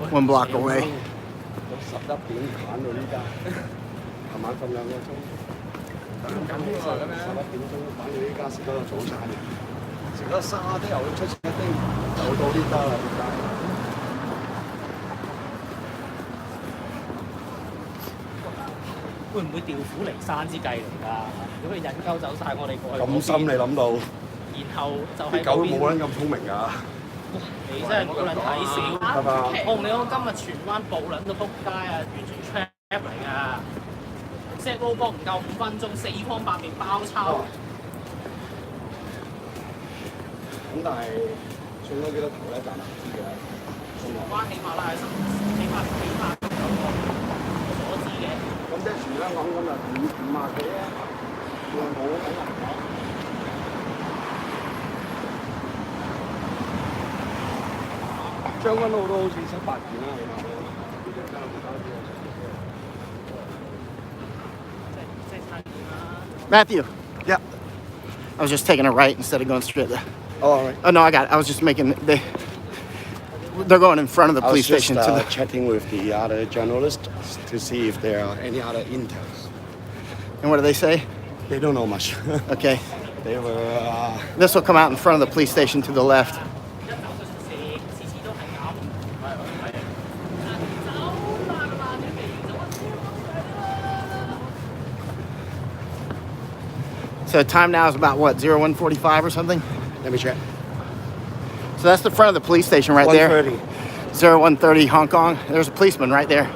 1 block away. 會唔會調虎離山之計嚟㗎？如果佢引鳩走晒我哋過去嗰邊，咁深你諗到？然後就啲喺嗰邊，狗都冇撚咁聰明㗎。你真係冇撚睇少。拜拜。我同你講，今日荃灣暴撚到撲街啊，完全 trap 嚟㗎。set low 波唔夠5分鐘，4方8面包抄。咁但係送咗幾多頭咧？暫時唔知嘅。荃灣起碼啦，起碼有個所指嘅。咁即係全香港今日50幾啊，仲冇好難講。將軍澳都好似7、8件啦，起碼都。Matthew. Yeah. I was just taking a right instead of going straight there. Oh, all right. Oh no, I got it. I was just making they're going in front of the I was police just station to the chatting with the other journalists to see if there are any other intels. and what do they say? They don't know much. Okay. They were. This will come out in front of the police station to the left. 一走就次次都係咁。係走啦嘛，你未走啊？ So time now is about what, 01:45 or something? Let me check. So that's the front of the police station right there. 1:30. 01:30 Hong Kong. There's a policeman right there.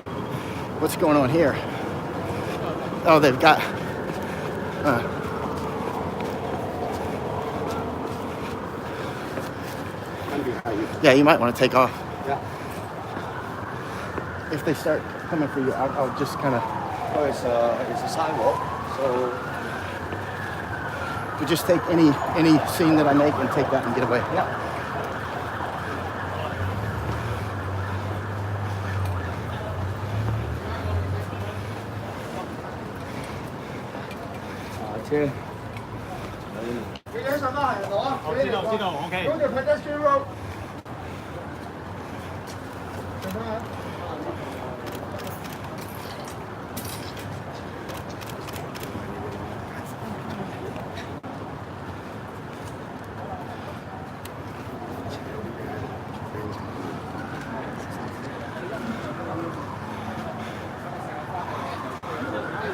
What's going on here? Oh, they've got. I'm behind you. Yeah, you might want to take off. Yeah. If they start coming for you, I'll just kind of. Oh, it's a sidewalk. So You just take any scene that I make and take that and get away. yeah. Trên. 我知道知道，OK。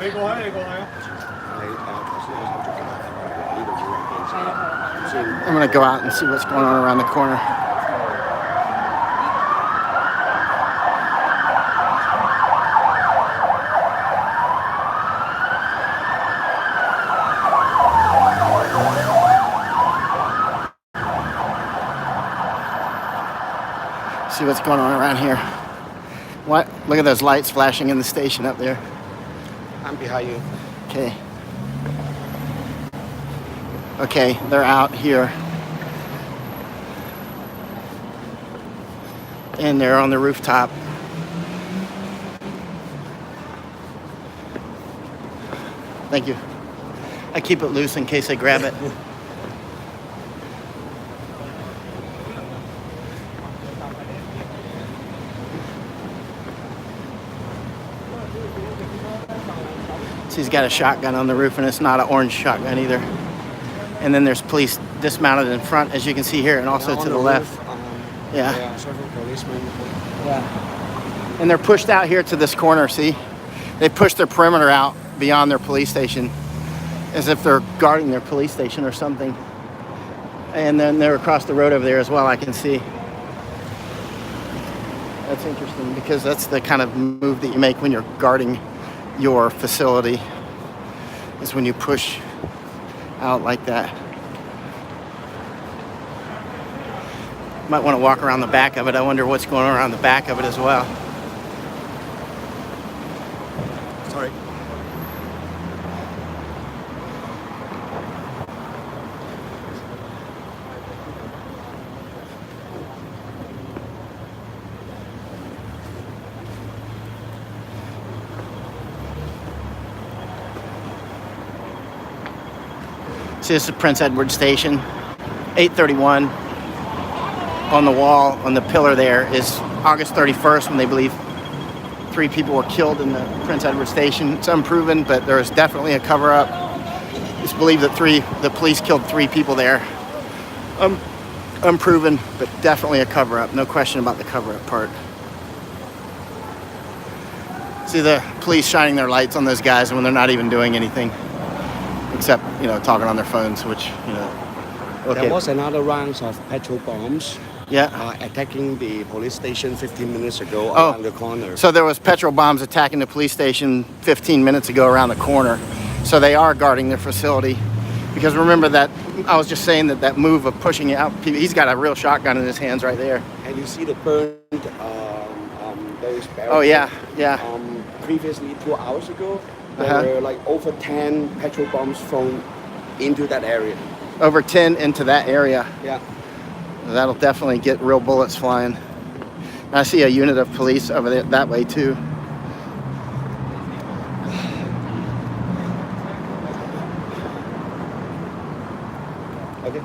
你過去，你過去啊！ I'm gonna go out and see what's going on around the corner. See what's going on around here. What? Look at those lights flashing in the station up there. I'm behind you. Okay. Okay, they're out here. And they're on the rooftop. Thank you. I keep it loose in case they grab it. So he's got a shotgun on the roof, and it's not an orange shotgun either. And then there's police dismounted in front, as you can see here, and also Now to on the left. roof, Yeah. Yeah, several policemen. Yeah. And they're pushed out here to this corner, see? They pushed their perimeter out beyond their police station as if they're guarding their police station or something. And then they're across the road over there as well, I can see. That's interesting because that's the kind of move that you make when you're guarding your facility, is when you push out like that. Might want to walk around the back of it. I wonder what's going on around the back of it as well. Sorry. See, this is Prince Edward Station, 831. On the wall, on the pillar there, is August 31st, when they believe 3 people were killed in the Prince Edward Station. It's unproven, but there is definitely a cover-up. It's believed that the police killed 3 people there. Unproven, but definitely a cover-up. No question about the cover-up part. See the police shining their lights on those guys when they're not even doing anything, except, talking on their phones, which, Okay. There was another round of petrol bombs Yeah. attacking the police station 15 minutes ago Oh. around the corner. So there was petrol bombs attacking the police station 15 minutes ago around the corner. So they are guarding their facility. Because remember that, I was just saying that move of pushing it out, he's got a real shotgun in his hands right there. And you see the burned those barrels. Oh, yeah, yeah. Previously, 2 hours ago, there Uh-huh. were like over 10 petrol bombs thrown into that area. Over 10 into that area. Yeah. That'll definitely get real bullets flying. I see a unit of police over there that way too. Okay.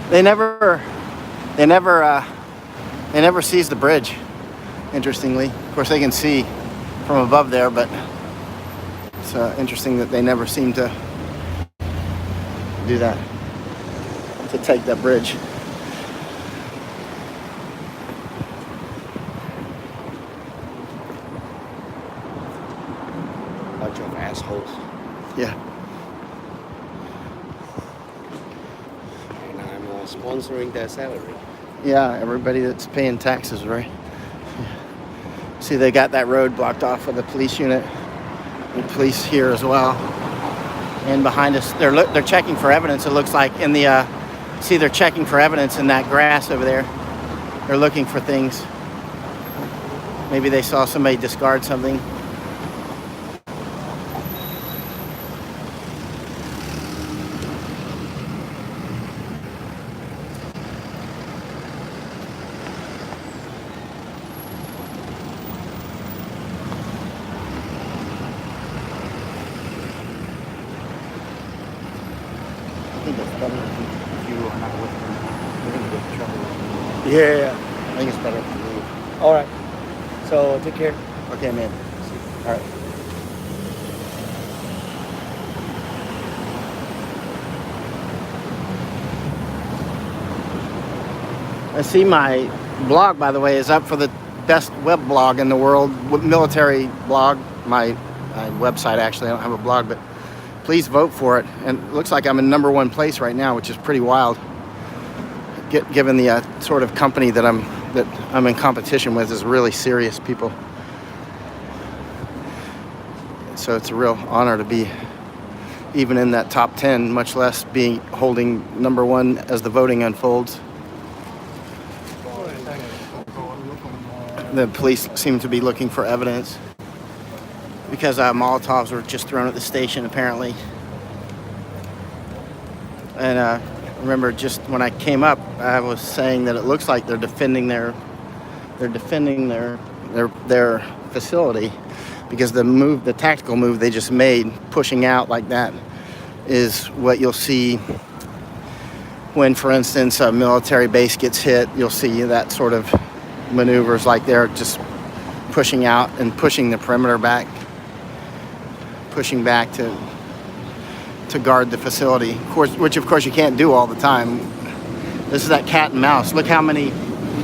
They never seized the bridge. Interestingly, of course, they can see from above there, but it's interesting that they never seem to do that, to take that bridge. Bunch of assholes. Yeah. And I'm sponsoring their salary. Yeah, everybody that's paying taxes, right? See, they got that road blocked off with the police unit. The police here as well. And behind us, they're checking for evidence. It looks like in the see, they're checking for evidence in that grass over there. They're looking for things. Maybe they saw somebody discard something. I think it's better if you are not with them. You're going to get in trouble. Yeah. I think it's better if you leave. All right. So take care. Okay, man. All right. I see my blog, by the way, is up for the best web blog in the world, military blog. My website, actually, I don't have a blog, but please vote for it. And it looks like I'm in #1 place right now, which is pretty wild, given the sort of company that I'm in competition with is really serious people. So it's a real honor to be even in that top 10, much less being holding #1 as the voting unfolds. The police seem to be looking for evidence because Molotovs were just thrown at the station, apparently. And remember, just when I came up, I was saying that it looks like they're defending their facility, because the tactical move they just made, pushing out like that, is what you'll see when, for instance, a military base gets hit. You'll see that sort of maneuvers, like they're just pushing out and pushing the perimeter back, pushing back to guard the facility, of course, which of course you can't do all the time. This is that cat and mouse. Look how many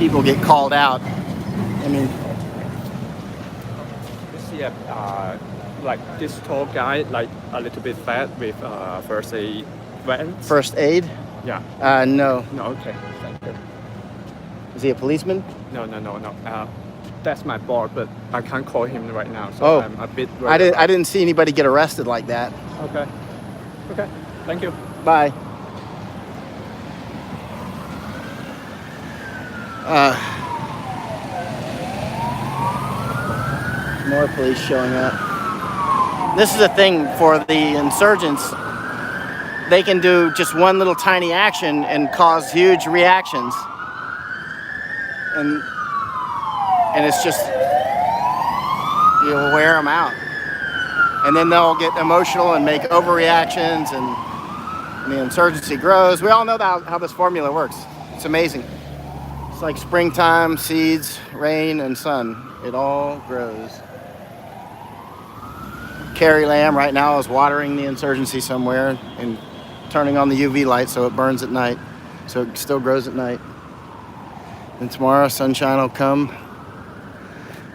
people get called out. I mean, You see like this tall guy, like a little bit fat with first aid vest. first aid? Yeah. No. No. Okay. Thank you. Is he a policeman? No. That's my boss, but I can't call him right now, so Oh. I'm a bit. I didn't see anybody get arrested like that. Okay. Okay. Thank you. Bye. More police showing up. This is a thing for the insurgents. They can do just one little tiny action and cause huge reactions. And it's just, you'll wear them out. And then they'll get emotional and make overreactions, and the insurgency grows. We all know how this formula works. It's amazing. It's like springtime, seeds, rain, and sun. It all grows. Carrie Lam right now is watering the insurgency somewhere and turning on the UV light so it burns at night, so it still grows at night. And tomorrow, sunshine will come.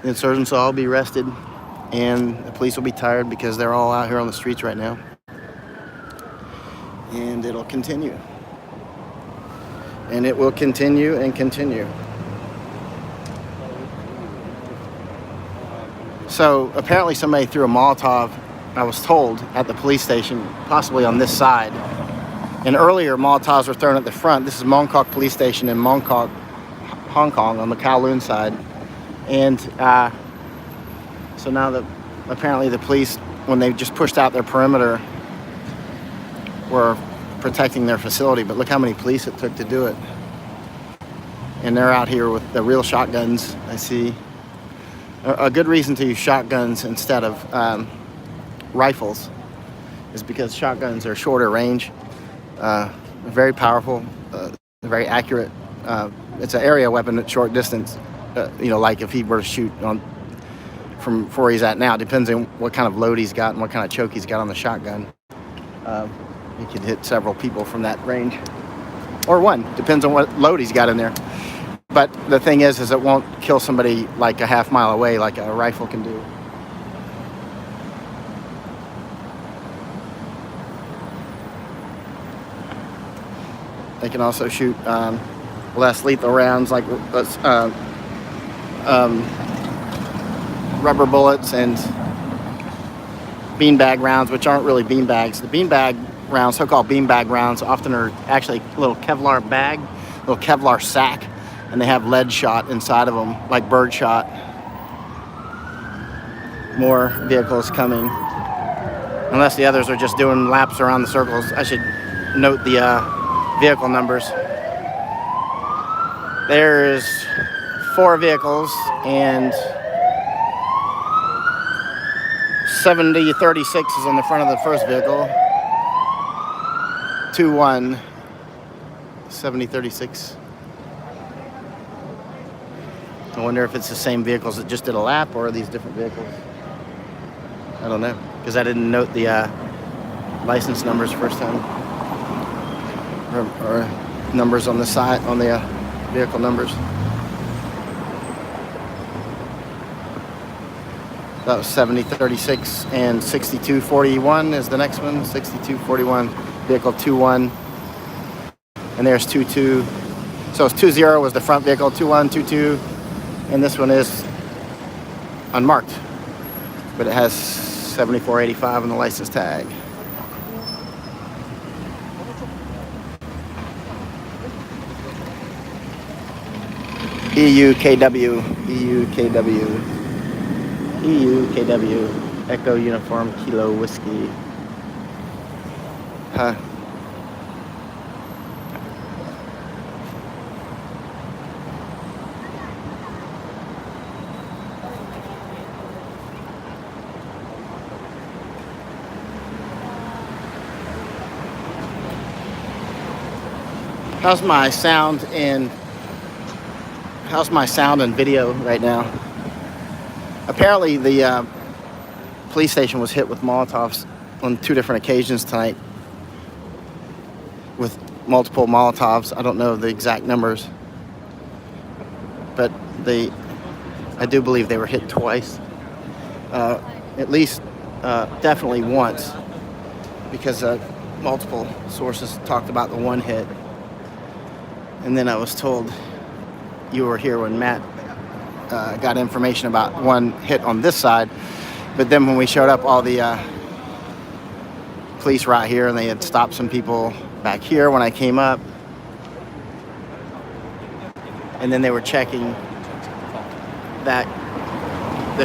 The insurgents will all be rested, and the police will be tired because they're all out here on the streets right now. And it'll continue. And it will continue and continue. So apparently somebody threw a Molotov, I was told, at the police station, possibly on this side. And earlier, Molotovs were thrown at the front. This is Mongkok Police Station in Mongkok, Hong Kong, on the Kowloon side. And so now apparently the police, when they just pushed out their perimeter, were protecting their facility. But look how many police it took to do it. And they're out here with the real shotguns, I see. A good reason to use shotguns instead of rifles is because shotguns are shorter range, very powerful. very accurate. It's an area weapon at short distance. Like if he were to shoot on from where he's at now, depends on what kind of load he's got and what kind of choke he's got on the shotgun. He could hit several people from that range, or one, depends on what load he's got in there. But the thing is it won't kill somebody like a half mile away like a rifle can do. They can also shoot less lethal rounds like rubber bullets and beanbag rounds, which aren't really beanbags. The beanbag rounds, so-called beanbag rounds, often are actually a little Kevlar bag, little Kevlar sack, and they have lead shot inside of them, like bird shot. More vehicles coming. Unless the others are just doing laps around the circles. I should note the vehicle numbers. There's 4 vehicles and 7036 is on the front of the first vehicle. 2-1 7036. I wonder if it's the same vehicles that just did a lap, or are these different vehicles? I don't know, because I didn't note the license numbers first time, or numbers on the side, on the vehicle numbers. That was 7036, and 6241 is the next one. 6241, vehicle 2-1, and there's 2-2. So it's 2-0 was the front vehicle, 2-1, 2-2, and this one is unmarked, but it has 7485 on the license tag. EUKW, EUKW, EUKW, Echo Uniform Kilo Whiskey. Huh. How's my sound and video right now? Apparently the police station was hit with Molotovs on 2 different occasions tonight, with multiple Molotovs. I don't know the exact numbers, but I do believe they were hit twice, at least definitely once, because multiple sources talked about the one hit. And then I was told you were here when Matt got information about one hit on this side. But then when we showed up, all the police were out here, and they had stopped some people back here when I came up. And then they were checking the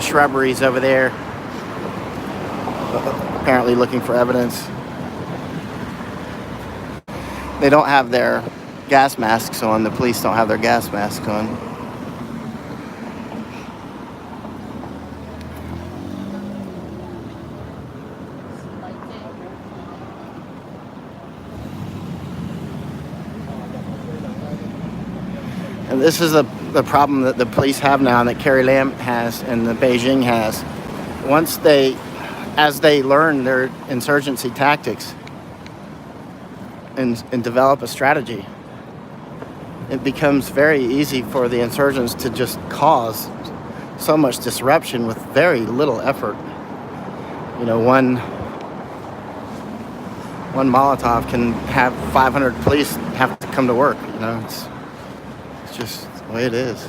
shrubberies over there, apparently looking for evidence. They don't have their gas masks on. The police don't have their gas masks on. And this is the problem that the police have now, and that Carrie Lam has, and the Beijing has. As they learn their insurgency tactics and develop a strategy, it becomes very easy for the insurgents to just cause so much disruption with very little effort. One Molotov can have 500 police have to come to work. It's just the way it is.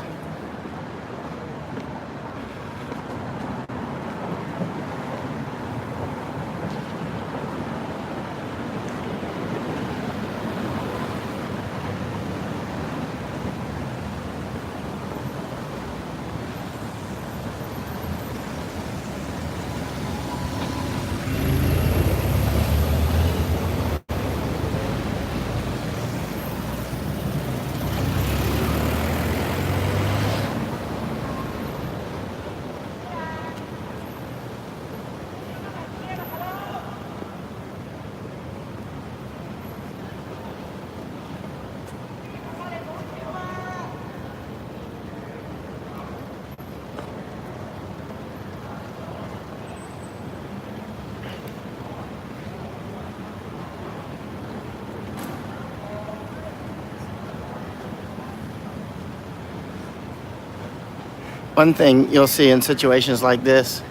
one thing you'll see in situations like this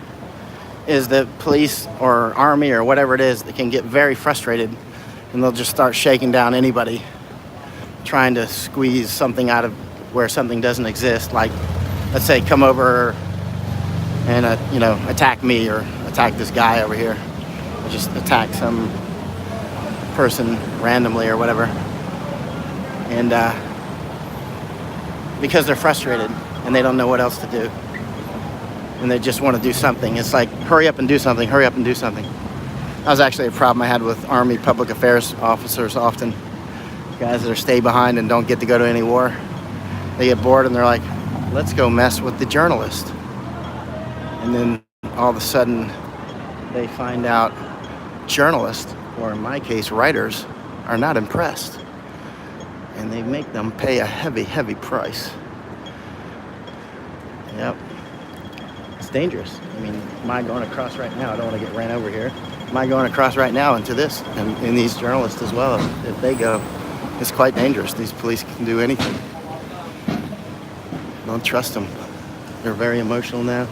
is that police or army or whatever it is, they can get very frustrated and they'll just start shaking down anybody trying to squeeze something out of where something doesn't exist. Like, let's say, come over and attack me or attack this guy over here, or just attack some person randomly or whatever. And because they're frustrated and they don't know what else to do, and they just want to do something. It's like, hurry up and do something, hurry up and do something. That was actually a problem I had with Army public affairs officers often. Guys that are stay behind and don't get to go to any war. They get bored and they're like, let's go mess with the journalist. And then all of a sudden they find out journalists, or in my case, writers, are not impressed. And they make them pay a heavy, heavy price. Yep. It's dangerous. I mean, am I going across right now? I don't want to get ran over here. Am I going across right now into this? And these journalists as well, if they go, it's quite dangerous. These police can do anything. Don't trust them. They're very emotional now.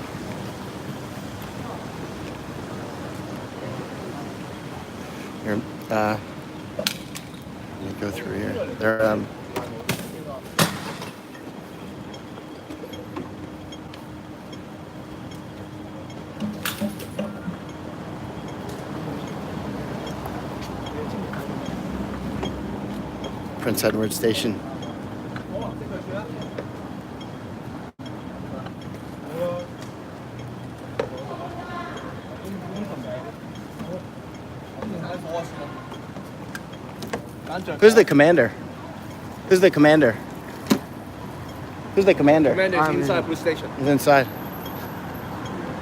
Here, let me go through here. They're Prince Edward Station. Who's the commander? Who's the commander? Who's the commander? Commander is inside police station. He's inside.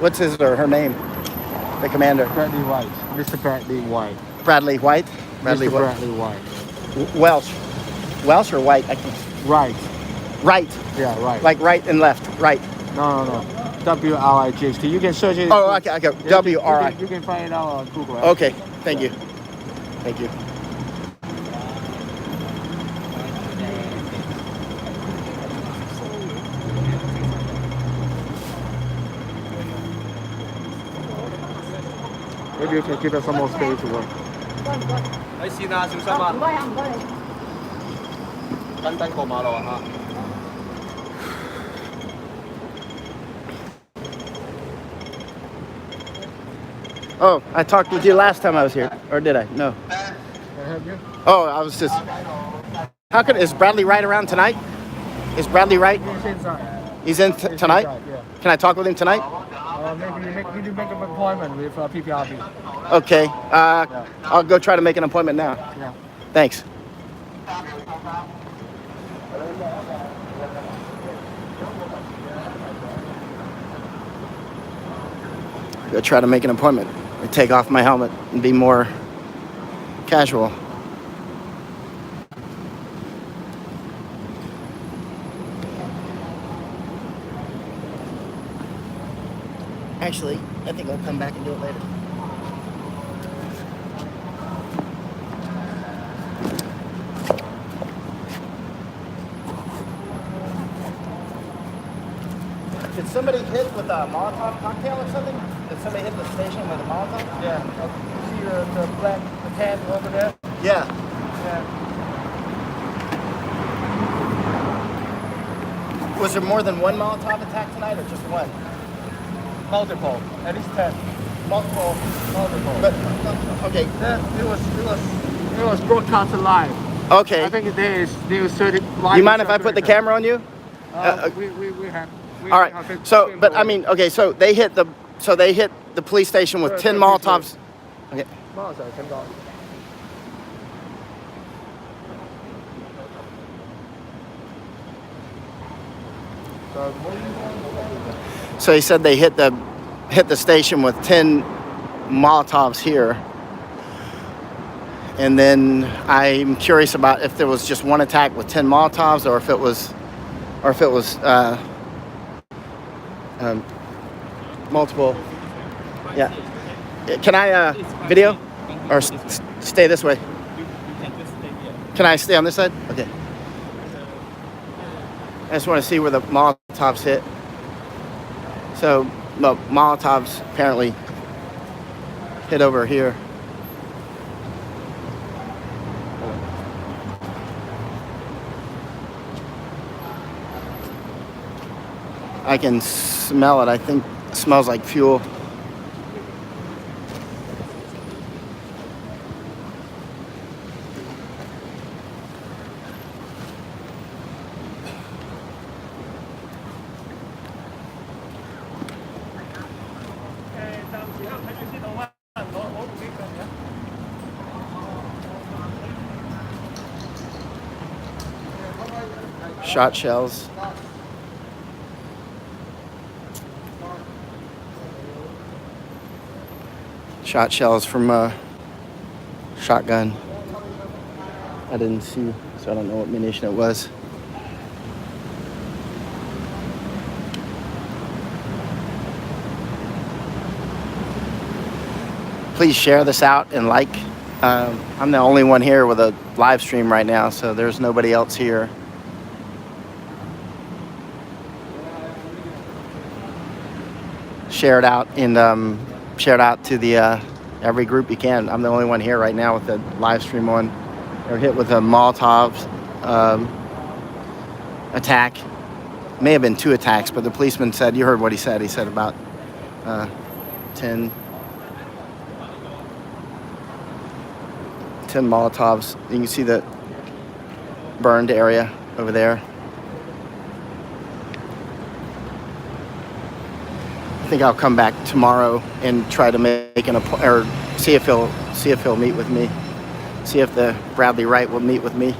What's his or her name? The commander. Bradley White. Mr. Bradley White. Bradley White? Bradley Mr. White. Bradley White. Welsh. Welsh or white? I can't. Right. Right. Yeah, right. Like right and left. Right. No. W-R-I-G-H-T. You can search it. Oh, okay. W-R-I. You can find it out on Google. Okay. Thank you. Thank you. Maybe you can give us some more space to work. 你線啊，小心啊！唔該啊，唔該你。登過馬路啊嚇！ Oh, I talked with you last time I was here, or did I? No. Can I help you? Oh, I was just. How could is Bradley Wright around tonight? Is Bradley Wright? He's inside. He's in tonight. Yeah. Can I talk with him tonight? Maybe you need to make an appointment with PPRB. Okay. I'll go try to make an appointment now. Yeah. Thanks. Go try to make an appointment. I take off my helmet and be more casual. Actually, I think I'll come back and do it later. Did somebody hit with a Molotov cocktail or something? Did somebody hit the station with a Molotov? Yeah. See the black can over there? Yeah. Yeah. Was there more than one Molotov attack tonight or just one? Multiple. At least 10. Multiple. But Okay. it was broadcasted live. Okay. I think there is news 30 live. You mind if I put the camera on you? We have. All right. So, but I mean, okay. So they hit the police station with 10 Molotovs. Okay. So he said they hit the station with 10 Molotovs here. And then I'm curious about if there was just one attack with 10 Molotovs or if it was multiple. Yeah. Can I video or stay this way? Can I stay on this side? Okay. I just want to see where the Molotovs hit. So Molotovs apparently hit over here. I can smell it. I think it smells like fuel. Shot shells. Shot shells from a shotgun. I didn't see, so I don't know what munition it was. Please share this out and like. I'm the only one here with a live stream right now, so there's nobody else here. Share it out and share it out to the every group you can. I'm the only one here right now with the live stream on. They were hit with a Molotov attack. May have been 2 attacks, but the policeman said, you heard what he said. He said about 10 Molotovs. You can see the burned area over there. I think I'll come back tomorrow and try to make an appointment, or see if he'll meet with me. See if the Bradley Wright will meet with me.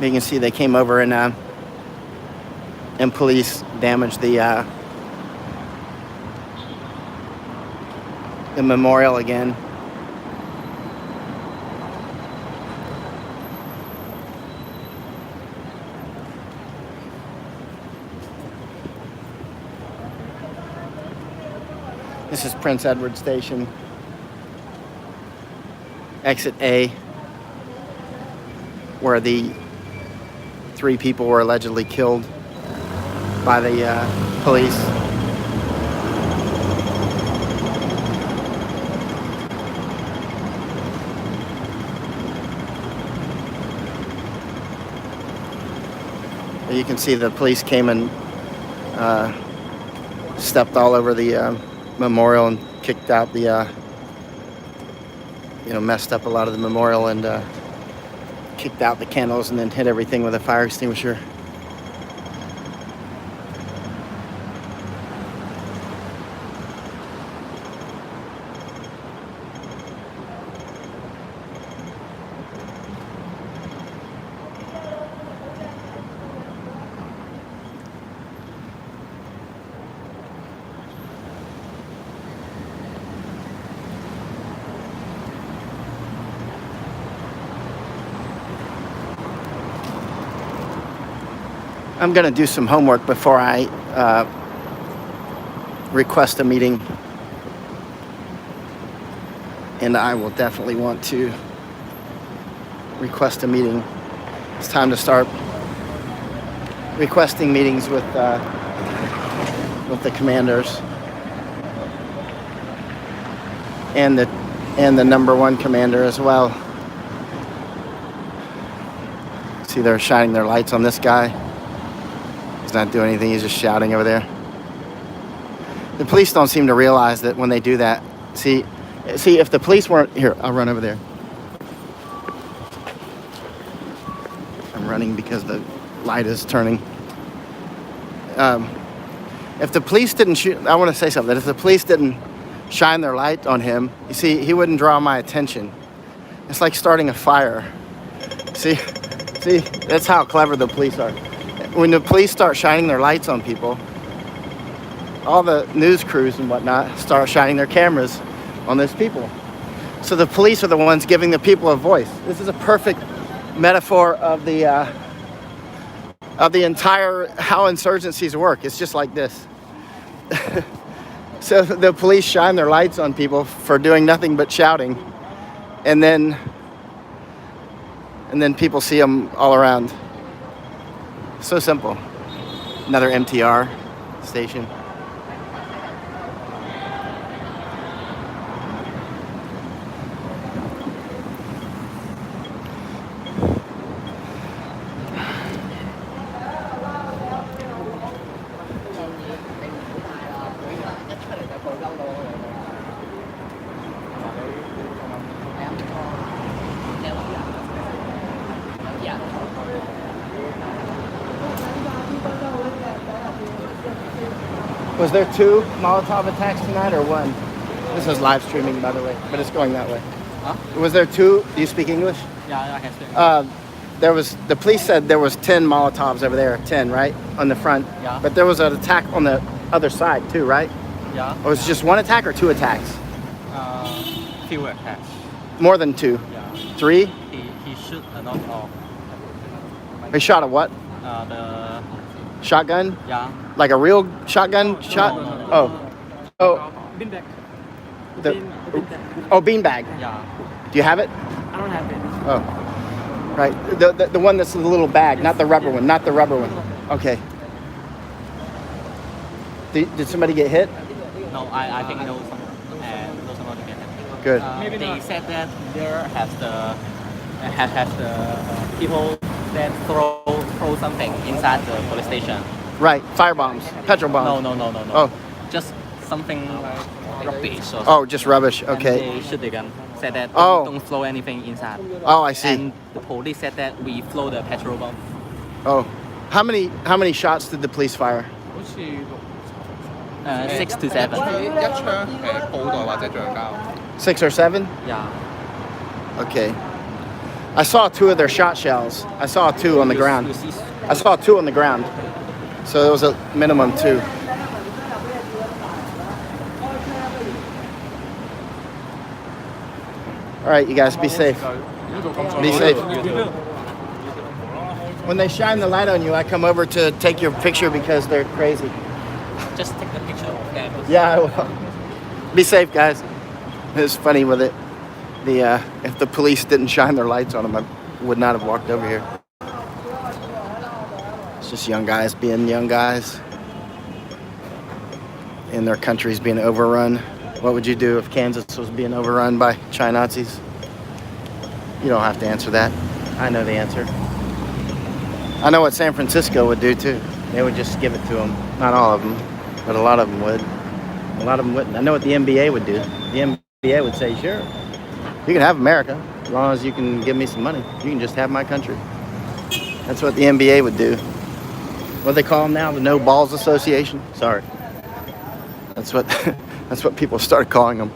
You can see they came over and police damaged the memorial again. This is Prince Edward Station. Exit A, where the 3 people were allegedly killed by the police. You can see the police came and stepped all over the memorial and kicked out the, messed up a lot of the memorial and kicked out the candles and then hit everything with a fire extinguisher. I'm going to do some homework before I request a meeting. And I will definitely want to request a meeting. It's time to start requesting meetings with the commanders and the #1 commander as well. See, they're shining their lights on this guy. Not doing anything, he's just shouting over there. The police don't seem to realize that when they do that. See, if the police weren't here, I'll run over there. I'm running because the light is turning. If the police didn't shoot, I want to say something. If the police didn't shine their light on him, you see, he wouldn't draw my attention. It's like starting a fire. See, that's how clever the police are. When the police start shining their lights on people, all the news crews and whatnot start shining their cameras on those people. So the police are the ones giving the people a voice. This is a perfect metaphor of the entire how insurgencies work. It's just like this. So the police shine their lights on people for doing nothing but shouting, and then people see them all around. So simple. Another MTR station. Was there 2 Molotov attacks tonight or 1? This is live streaming, by the way, but it's going that way. Huh? Was there 2? Do you speak English? Yeah, I can speak. The police said there was 10 Molotovs over there, 10, right? On the front. Yeah. But there was an attack on the other side too, right? Yeah. Or was it just 1 attack or 2 attacks? Few attacks. More than 2? Yeah. 3? He shoot a lot of. He shot a what? The Shotgun? yeah. Like a real shotgun shot? No. Oh. Beanbag. Beanbag. Yeah. Do you have it? I don't have it. Oh. Right. The one that's in the little bag, not the rubber one, not the rubber one. Okay. Did somebody get hit? No, I think no someone get it. Good. Maybe they said that there has the people that throw something inside the police station. Right. Fire bombs, petrol bombs. No. Oh. Just something rubbish. Or Oh, just rubbish. And Okay. they shoot the gun. Said that Oh. don't throw anything inside. Oh, I see. And the police said that we throw the petrol bomb. Oh. How many shots did the police fire? 6 to 7. 6 or 7? Yeah. Okay. I saw 2 of their shot shells. I saw 2 on the ground. You see, I saw 2 on the ground. So there was a minimum 2. All right, you guys, be safe. Be safe. When they shine the light on you, I come over to take your picture because they're crazy. just take the picture of them. Yeah, I will. Be safe, guys. It's funny with it. If the police didn't shine their lights on them, I would not have walked over here. It's just young guys being young guys. And their country's being overrun. What would you do if Kansas was being overrun by China Nazis? You don't have to answer that. I know the answer. I know what San Francisco would do too. They would just give it to them. Not all of them, but a lot of them would. A lot of them wouldn't. I know what the NBA would do. The NBA would say, sure, you can have America as long as you can give me some money. You can just have my country. That's what the NBA would do. What do they call them now? The No Balls Association? Sorry. That's what people started calling them.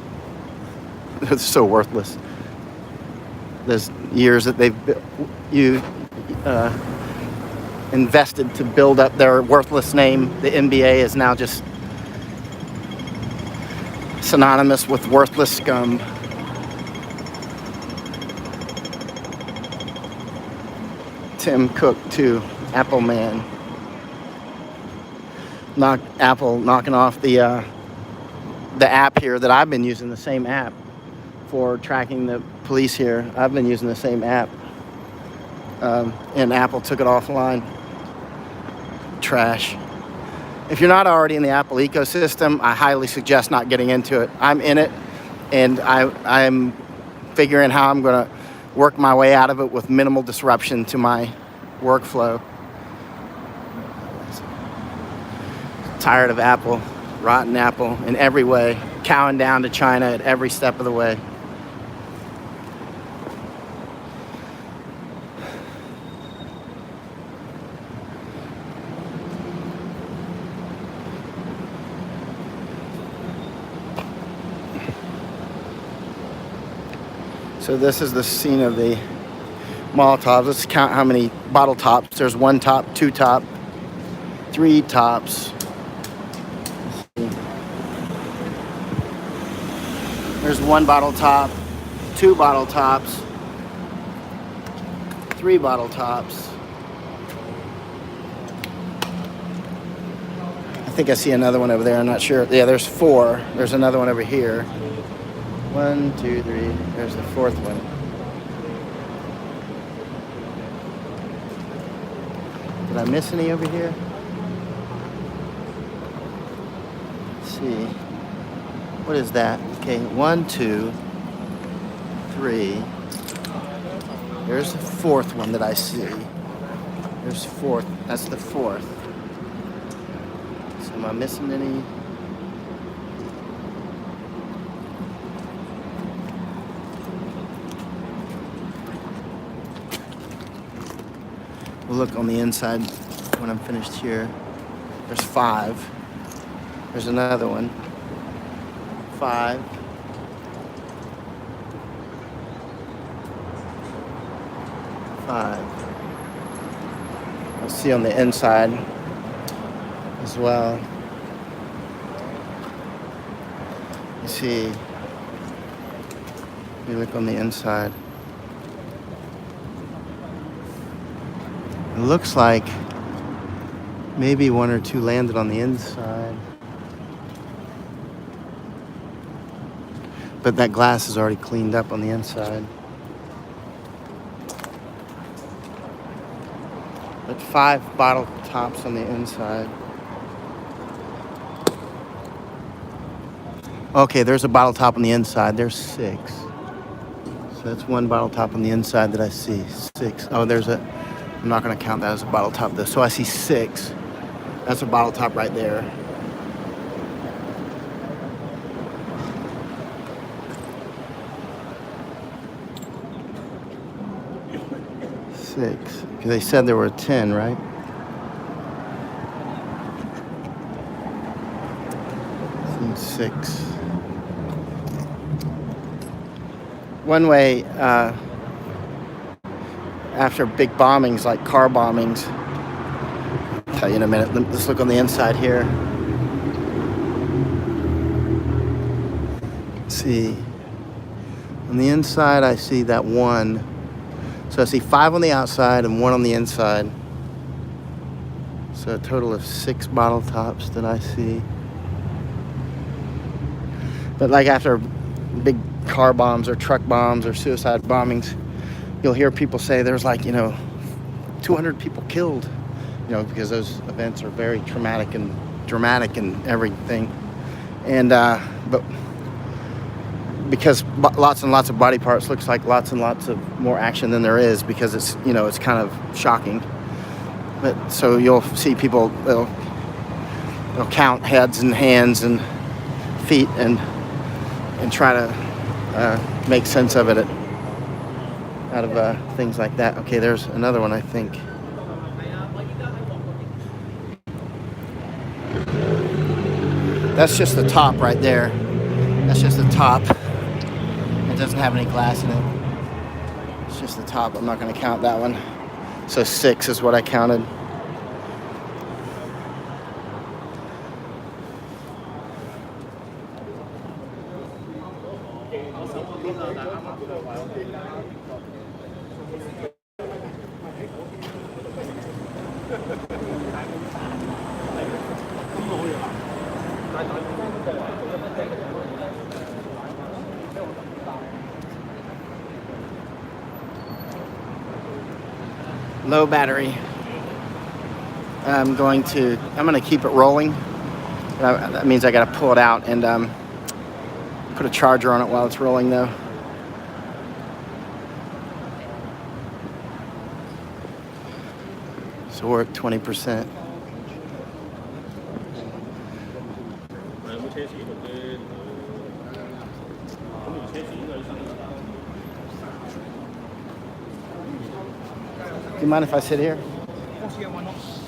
It's so worthless. There's years that invested to build up their worthless name. The NBA is now just synonymous with worthless scum. Tim Cook too, Apple man. Apple knocking off the app here that I've been using, the same app for tracking the police here. I've been using the same app, and Apple took it offline. Trash. If you're not already in the Apple ecosystem, I highly suggest not getting into it. I'm in it, and I'm figuring how I'm going to work my way out of it with minimal disruption to my workflow. Tired of Apple, rotten Apple in every way, cowing down to China at every step of the way. So this is the scene of the Molotovs. Let's count how many bottle tops. There's 1 top, 2 top, 3 tops. There's 1 bottle top, 2 bottle tops, 3 bottle tops. I think I see another one over there. I'm not sure. Yeah, there's 4. There's another one over here. 1, 2, 3. There's the 4th one. Did I miss any over here? Let's see. What is that? Okay, 1, 2, 3. There's the 4th one that I see. There's 4th. That's the 4th. So am I missing any? We'll look on the inside when I'm finished here. There's 5. There's another one. 5. Let's see on the inside as well. You see, you look on the inside. It looks like maybe 1 or 2 landed on the inside. But that glass is already cleaned up on the inside. But 5 bottle tops on the inside. Okay, there's a bottle top on the inside. There's 6. So that's 1 bottle top on the inside that I see. 6. Oh, there's a... I'm not going to count that as a bottle top though. So I see 6. That's a bottle top right there. Because they said there were 10, right? I think 6. One way, after big bombings like car bombings, I'll tell you in a minute. Let's look on the inside here. Let's see. On the inside, I see that 1. So I see 5 on the outside and 1 on the inside. So a total of 6 bottle tops that I see. But like after big car bombs or truck bombs or suicide bombings, you'll hear people say there's like, 200 people killed, because those events are very traumatic and dramatic and everything. And, but because lots and lots of body parts looks like lots and lots of more action than there is, because it's, it's kind of shocking. But so you'll see people, they'll count heads and hands and feet and try to make sense of it out of things like that. Okay, there's another one, I think. That's just the top right there. That's just the top. It doesn't have any glass in it. It's just the top. I'm not going to count that one. So 6 is what I counted. Low battery. I'm going to keep it rolling. That means I got to pull it out and put a charger on it while it's rolling though. So we're at 20%. Do you mind if I sit here?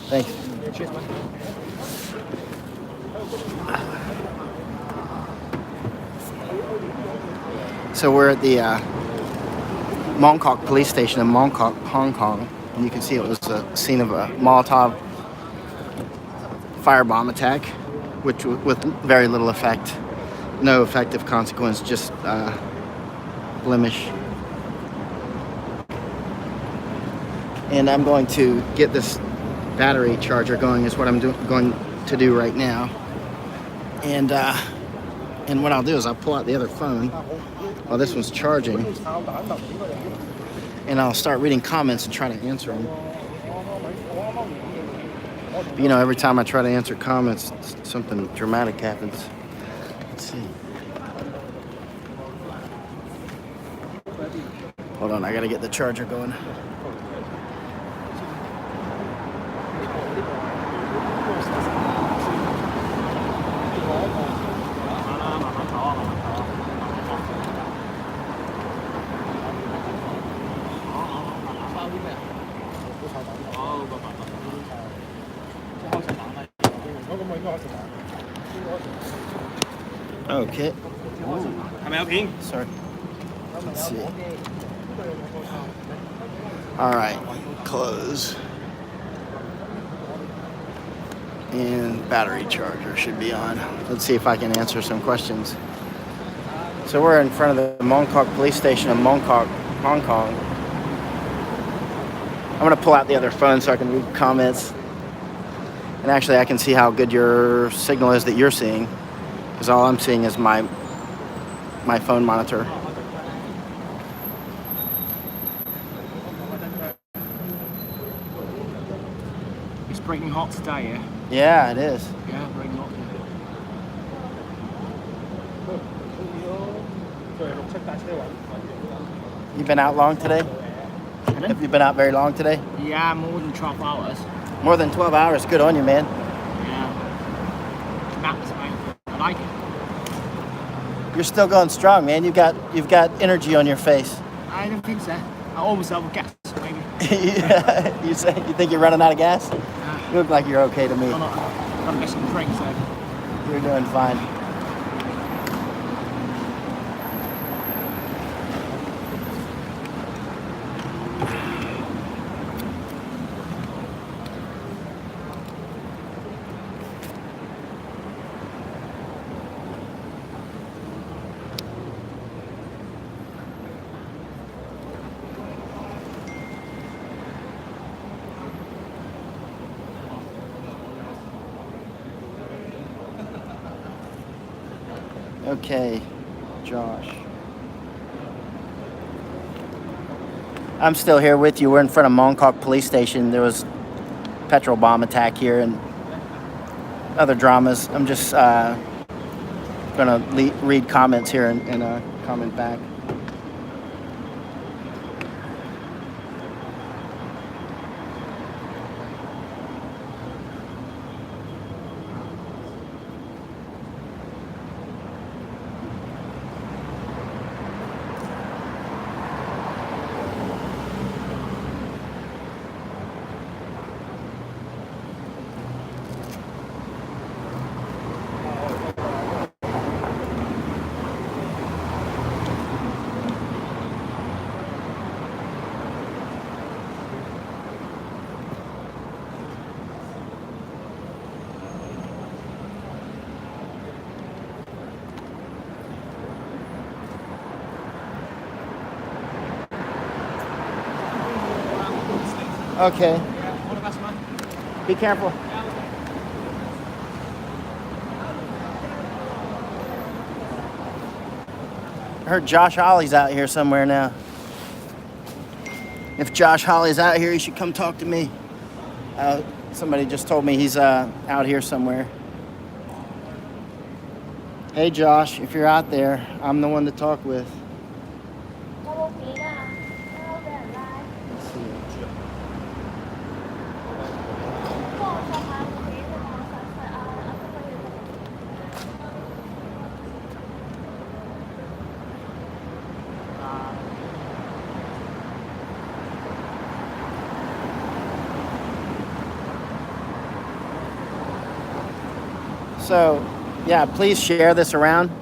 Thanks. So we're at the Mongkok police station in Mongkok, Hong Kong. And you can see it was the scene of a Molotov firebomb attack, which with very little effect. No effective consequence, just blemish. And I'm going to get this battery charger going is what I'm going to do right now. And what I'll do is I'll pull out the other phone while this one's charging, and I'll start reading comments and try to answer them. But, you know, every time I try to answer comments, something dramatic happens. Let's see. Hold on, I gotta get the charger going. Okay. Sorry. Let's see. All right. Close. And battery charger should be on. Let's see if I can answer some questions. So we're in front of the Mongkok police station in Mongkok, Hong Kong. I'm going to pull out the other phone so I can read comments. And actually I can see how good your signal is that you're seeing, because all I'm seeing is my phone monitor. It's breaking hot today, yeah? Yeah, it is. Yeah, breaking hot. You've been out long today? Have you been out very long today? Yeah, more than 12 hours. More than 12 hours. Good on you, man. Yeah. Max, mate. I like it. You're still going strong, man. You've got energy on your face. I don't think so. I almost have a gas, maybe. Yeah, you think you're running out of gas? You look like you're okay to me. I'm not. I'm gonna get some drinks, so. You're doing fine. Okay, Josh. I'm still here with you. We're in front of Mongkok police station. There was a petrol bomb attack here and other dramas. I'm just gonna read comments here and comment back. Okay. All the best, man. Be careful. I heard Josh Hawley's out here somewhere now. If Josh Hawley's out here, he should come talk to me. Somebody just told me he's out here somewhere. Hey Josh, if you're out there, I'm the one to talk with. So, yeah, please share this around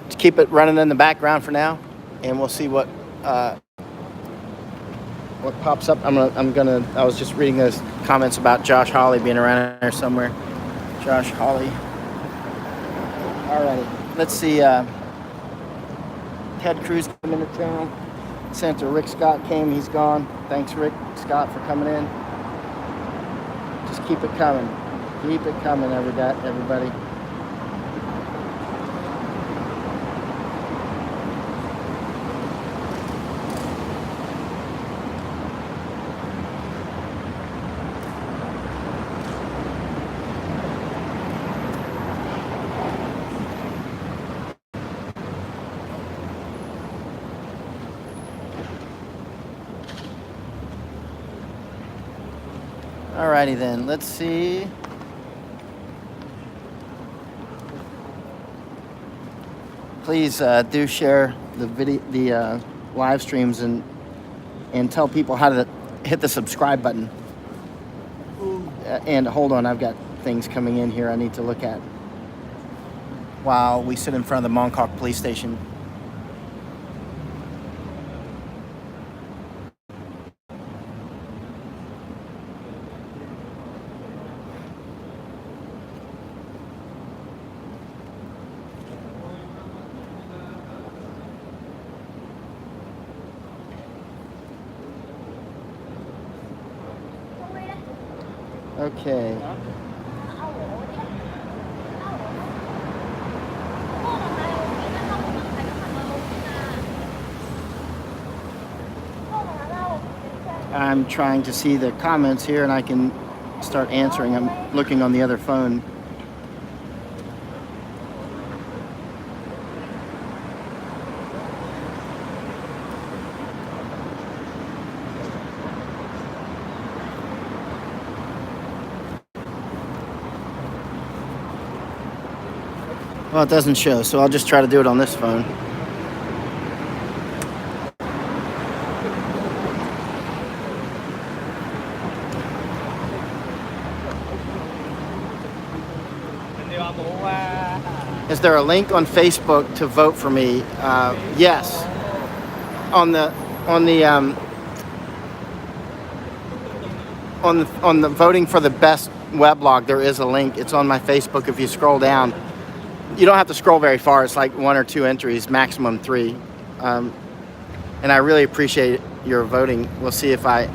to keep it running in the background for now, and we'll see what pops up. I was just reading those comments about Josh Hawley being around here somewhere. Josh Hawley. Alrighty, let's see. Ted Cruz coming to town. Senator Rick Scott came. He's gone. Thanks, Rick Scott, for coming in. Just keep it coming. Keep it coming, everybody. Alrighty then, let's see. Please do share the live streams and tell people how to hit the subscribe button. And hold on, I've got things coming in here I need to look at while we sit in front of the Mongkok police station. Okay. I'm trying to see the comments here and I can start answering. I'm looking on the other phone. Well, it doesn't show, so I'll just try to do it on this phone. Is there a link on Facebook to vote for me? Yes. On the voting for the best weblog, there is a link. It's on my Facebook. If you scroll down, you don't have to scroll very far. It's like 1 or 2 entries, maximum 3. And I really appreciate your voting. We'll see if I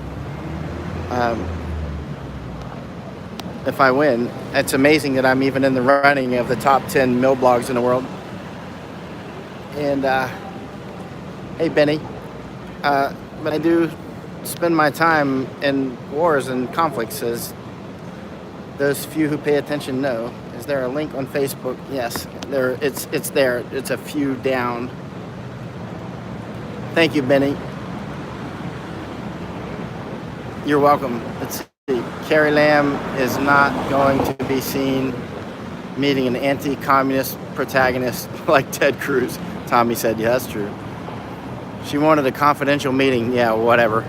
win. It's amazing that I'm even in the running of the top 10 mill blogs in the world. And hey, Benny, but I do spend my time in wars and conflicts, as those few who pay attention know. Is there a link on Facebook? Yes, there. It's there. It's a few down. Thank you, Benny. You're welcome. Let's see. Carrie Lam is not going to be seen meeting an anti-communist protagonist like Ted Cruz. Tommy said, yeah, that's true. She wanted a confidential meeting. Yeah, whatever.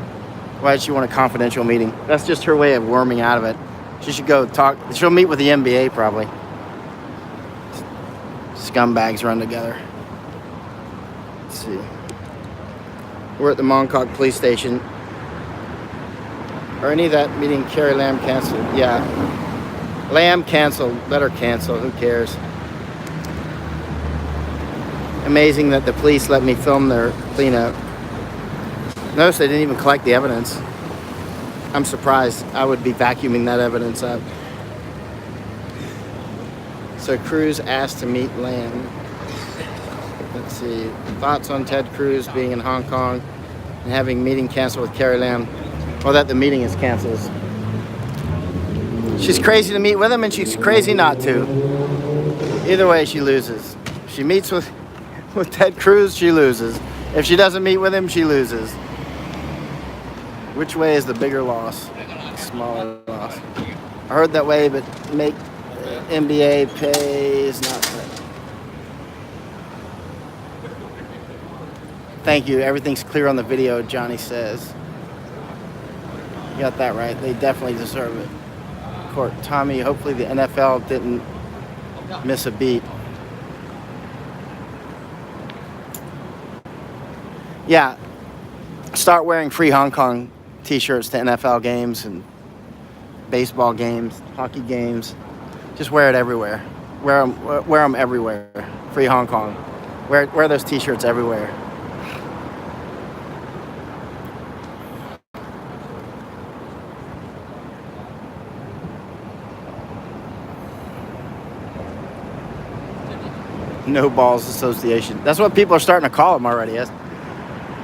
Why did she want a confidential meeting? That's just her way of worming out of it. She should go talk. She'll meet with the NBA probably. Scumbags run together. Let's see. We're at the Mongkok police station. Or any of that meeting Carrie Lam canceled? Yeah. Lam canceled. Let her cancel. Who cares? Amazing that the police let me film their cleanup. Notice they didn't even collect the evidence. I'm surprised. I would be vacuuming that evidence up. So Cruz asked to meet Lam. Let's see. Thoughts on Ted Cruz being in Hong Kong and having meeting canceled with Carrie Lam. Well, that the meeting is canceled. She's crazy to meet with him and she's crazy not to. Either way, she loses. If she meets with Ted Cruz, she loses. If she doesn't meet with him, she loses. Which way is the bigger loss? Smaller loss. I heard that way, but make NBA pay is not right. Thank you. Everything's clear on the video, Johnny says. You got that right. They definitely deserve it. Court. Tommy, hopefully the NFL didn't miss a beat. Yeah. Start wearing free Hong Kong t-shirts to NFL games and baseball games, hockey games. Just wear it everywhere. Wear them everywhere. Free Hong Kong. Wear those t-shirts everywhere. No Balls Association. That's what people are starting to call them already.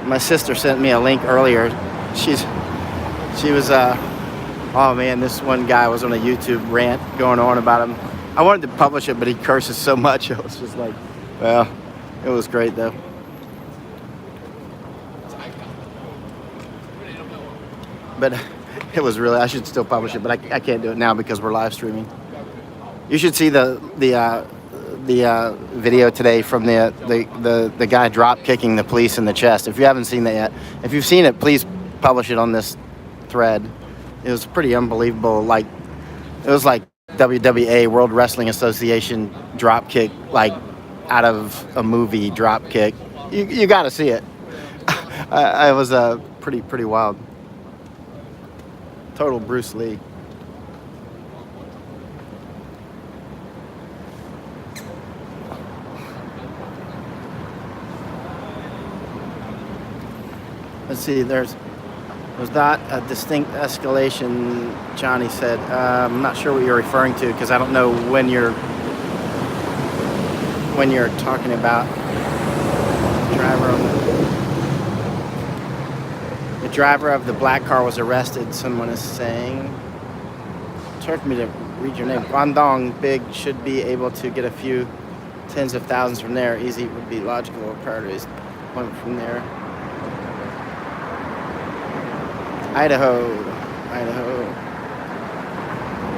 My sister sent me a link earlier. She was oh man, this one guy was on a YouTube rant going on about him. I wanted to publish it, but he curses so much. It was just like, well, it was great though. But it was really, I should still publish it, but I can't do it now because we're live streaming. You should see the video today from the guy drop kicking the police in the chest. If you haven't seen that yet, if you've seen it, please publish it on this thread. It was pretty unbelievable. Like, it was like WWA, World Wrestling Association drop kick, like out of a movie drop kick. You got to see it. It was pretty wild. Total Bruce Lee. Let's see, there's not a distinct escalation, Johnny said. I'm not sure what you're referring to because I don't know when you're talking about the driver of the black car was arrested, someone is saying. It's hard for me to read your name. Guangdong Big should be able to get a few tens of thousands from there. Easy would be logical priorities. Point from there. Idaho.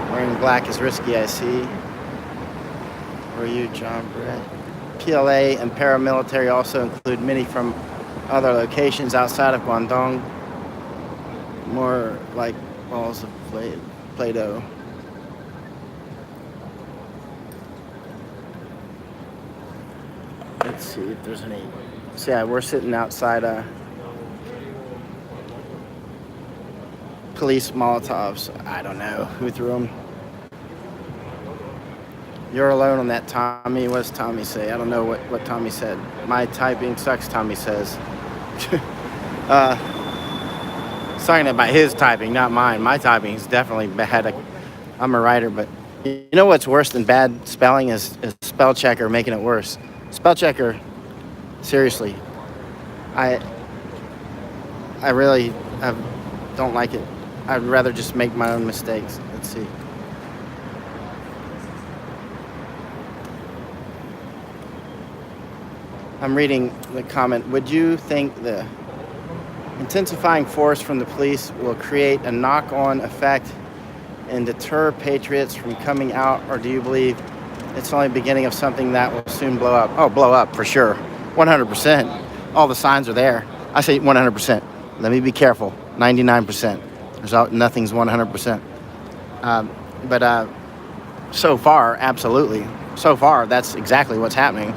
Wearing black is risky, I see. Where are you, John Brett? PLA and paramilitary also include many from other locations outside of Guangdong. More like balls of Play-Doh. Let's see if there's any. So yeah, we're sitting outside police Molotovs. I don't know who threw them. You're alone on that, Tommy. What does Tommy say? I don't know what Tommy said. My typing sucks, Tommy says. Talking about his typing, not mine. My typing is definitely bad. I'm a writer, but you know what's worse than bad spelling is spell checker making it worse. Spell checker, seriously. I really don't like it. I'd rather just make my own mistakes. Let's see. I'm reading the comment. Would you think the intensifying force from the police will create a knock-on effect and deter patriots from coming out, or do you believe it's only the beginning of something that will soon blow up? Oh, blow up for sure. 100%. All the signs are there. I say 100%. Let me be careful. 99%. Nothing's 100%. But so far, absolutely. So far, that's exactly what's happening.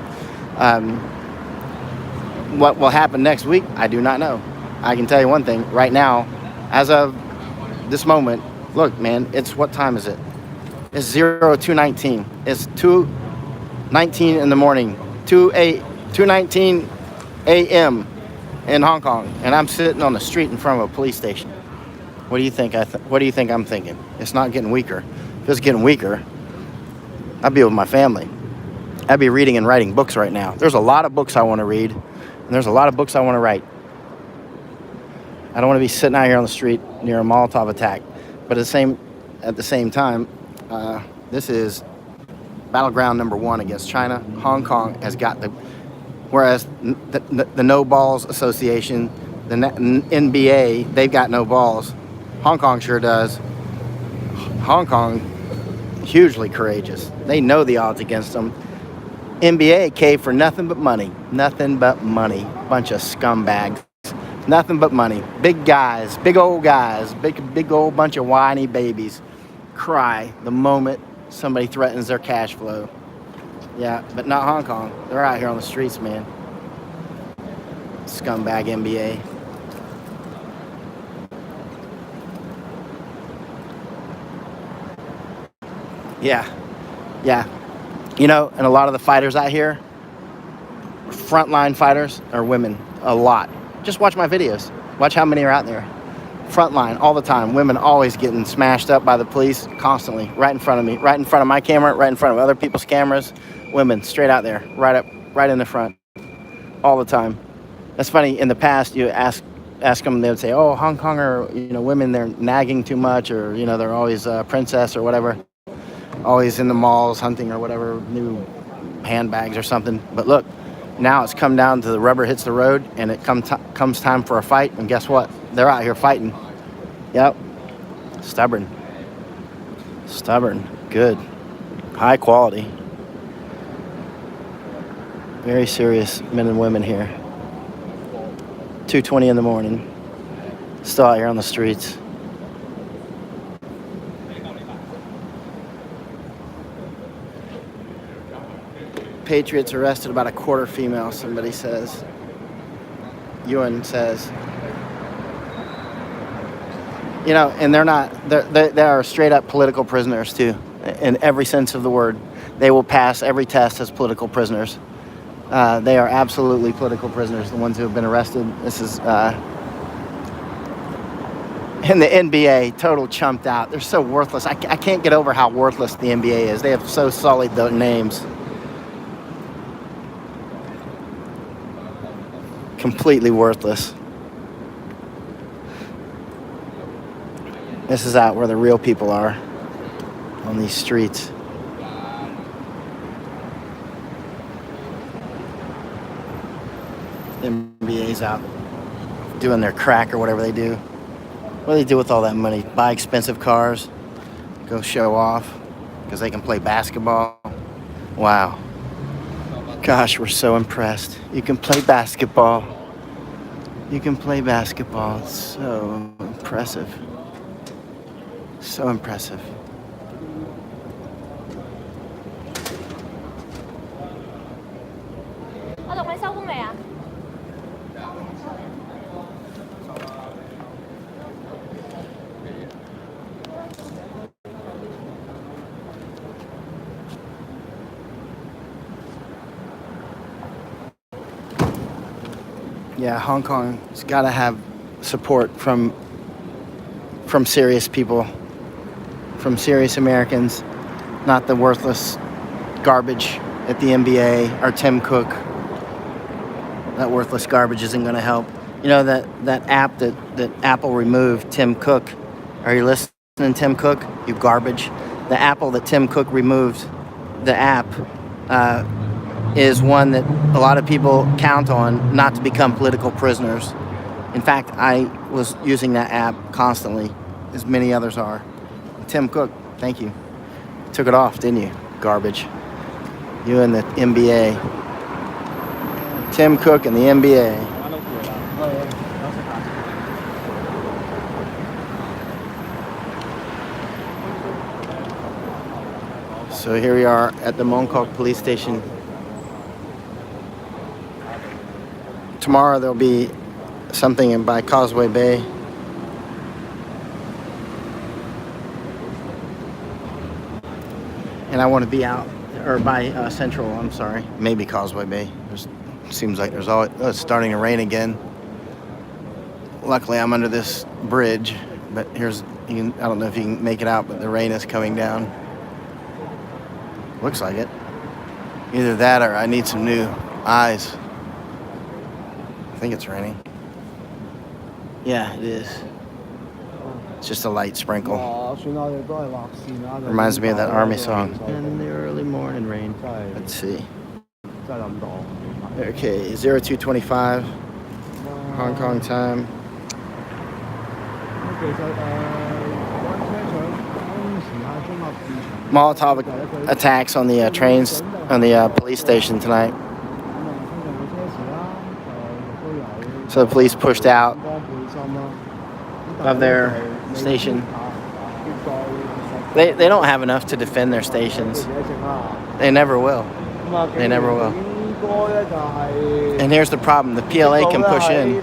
What will happen next week, I do not know. I can tell you one thing. Right now, as of this moment, look, man, it's what time is it? It's 02:19. It's 2:19 in the morning. 2:19 a.m. in Hong Kong, and I'm sitting on the street in front of a police station. What do you think? What do you think I'm thinking? It's not getting weaker. If it's getting weaker, I'd be with my family. I'd be reading and writing books right now. There's a lot of books I want to read, and there's a lot of books I want to write. I don't want to be sitting out here on the street near a Molotov attack. But at the same time, this is battleground number one against China. Hong Kong has got whereas the No Balls Association, the NBA, they've got no balls. Hong Kong sure does. Hong Kong, hugely courageous. They know the odds against them. NBA caved for nothing but money. Nothing but money. Bunch of scumbags. Nothing but money. Big guys, big old guys, big old bunch of whiny babies cry the moment somebody threatens their cash flow. Yeah, but not Hong Kong. They're out here on the streets, man. Scumbag NBA. Yeah. You know, and a lot of the fighters out here, frontline fighters, are women. A lot. Just watch my videos. Watch how many are out there. front line all the time. Women always getting smashed up by the police constantly, right in front of me, right in front of my camera, right in front of other people's cameras. Women straight out there, right in the front, all the time. That's funny. In the past, you ask them, they would say, "Oh, Hong Kong are, women, they're nagging too much, or they're always a princess or whatever, always in the malls hunting or whatever, new handbags or something." But look, now it's come down to the rubber hits the road, and it comes time for a fight, and guess what? They're out here fighting. Yep. Stubborn. Good. High quality. Very serious men and women here. 2:20 in the morning. Still out here on the streets. Patriots arrested about a quarter female, somebody says. Ewan says. And they are straight up political prisoners too, in every sense of the word. They will pass every test as political prisoners. They are absolutely political prisoners, the ones who have been arrested. This is in the NBA, total chumped out. They're so worthless. I can't get over how worthless the NBA is. They have so sullied the names. Completely worthless. This is out where the real people are, on these streets. The NBA's out doing their crack or whatever they do. What do they do with all that money? Buy expensive cars, go show off, because they can play basketball. Wow. Gosh, we're so impressed. You can play basketball. It's so impressive. So impressive. Yeah, Hong Kong's got to have support from serious people, from serious Americans, not the worthless garbage at the NBA or Tim Cook. That worthless garbage isn't going to help. That app that Apple removed, Tim Cook. Are you listening, Tim Cook? You garbage. The Apple that Tim Cook removed, the app, is one that a lot of people count on not to become political prisoners. In fact, I was using that app constantly, as many others are. Tim Cook, thank you. Took it off, didn't you? Garbage. You and the NBA. Tim Cook and the NBA. So here we are at the Mongkok police station. Tomorrow there'll be something by Causeway Bay. And I want to be out, or by Central, I'm sorry. Maybe Causeway Bay. Seems like there's always, it's starting to rain again. Luckily I'm under this bridge, but I don't know if you can make it out, but the rain is coming down. Looks like it. Either that or I need some new eyes. I think it's raining. Yeah, it is. It's just a light sprinkle. Reminds me of that army song. In the early morning rain. Let's see. Okay, 0225 Hong Kong time. Molotov attacks on the trains, on the police station tonight. So the police pushed out of their station. They don't have enough to defend their stations. They never will. They never will. And here's the problem. The PLA can push in.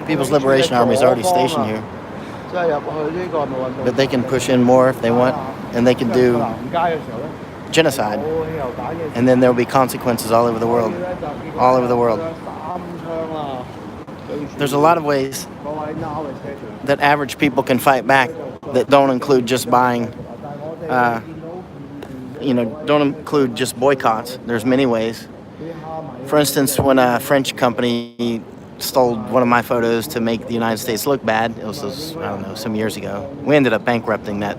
People's Liberation Army is already stationed here. But they can push in more if they want. And they can do genocide. And then there'll be consequences all over the world. All over the world. there's a lot of ways that average people can fight back that don't include just buying, don't include just boycotts. There's many ways. For instance, when a French company stole one of my photos to make the United States look bad, it was, I don't know, some years ago. We ended up bankrupting that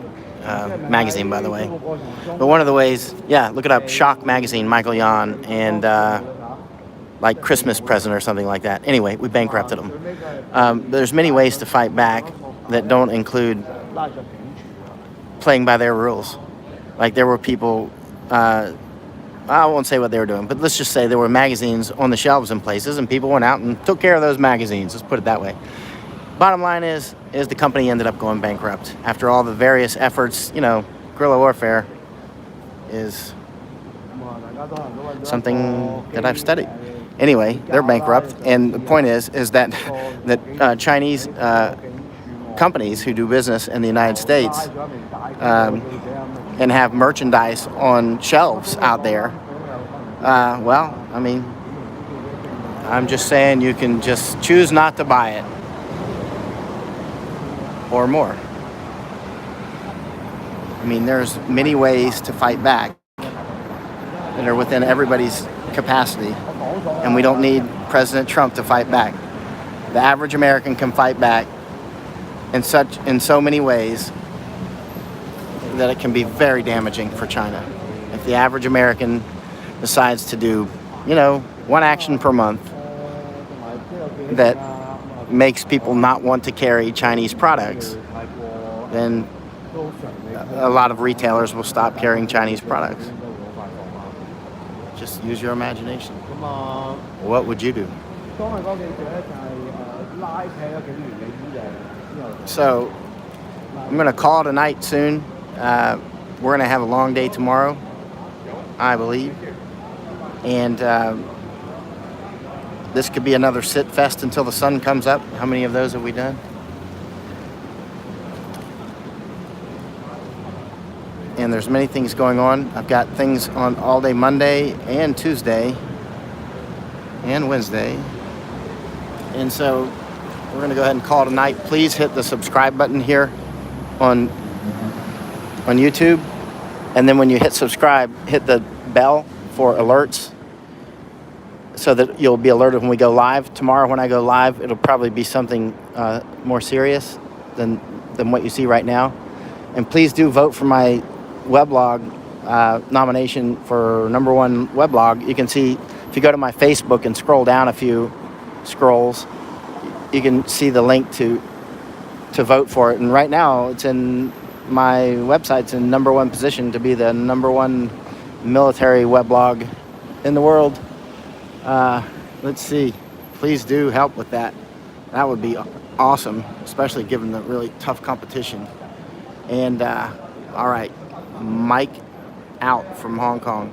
magazine, by the way. But one of the ways, look it up, Shock Magazine, Michael Yon, and like Christmas present or something like that. Anyway, we bankrupted them. There's many ways to fight back that don't include playing by their rules. Like there were people, I won't say what they were doing, but let's just say there were magazines on the shelves in places and people went out and took care of those magazines. Let's put it that way. Bottom line is the company ended up going bankrupt. After all the various efforts, guerrilla warfare is something that I've studied. Anyway, they're bankrupt, and the point is that Chinese companies who do business in the United States and have merchandise on shelves out there, I'm just saying you can just choose not to buy it or more. I mean, there's many ways to fight back that are within everybody's capacity, and we don't need President Trump to fight back. The average American can fight back in so many ways that it can be very damaging for China. If the average American decides to do, one action per month that makes people not want to carry Chinese products, then a lot of retailers will stop carrying Chinese products. Just use your imagination. What would you do? So I'm going to call it a night soon. We're going to have a long day tomorrow, I believe. And this could be another sit fest until the sun comes up. How many of those have we done? And there's many things going on. I've got things on all day Monday and Tuesday and Wednesday. And so we're going to go ahead and call it a night. Please hit the subscribe button here on YouTube. And then when you hit subscribe, hit the bell for alerts so that you'll be alerted when we go live. Tomorrow when I go live, it'll probably be something more serious than what you see right now. And please do vote for my weblog nomination for #1 weblog. You can see, if you go to my Facebook and scroll down a few scrolls, you can see the link to vote for it. And right now, it's in my website's in #1 position to be the #1 military weblog in the world. Let's see. Please do help with that. That would be awesome, especially given the really tough competition. And all right, Mike out from Hong Kong.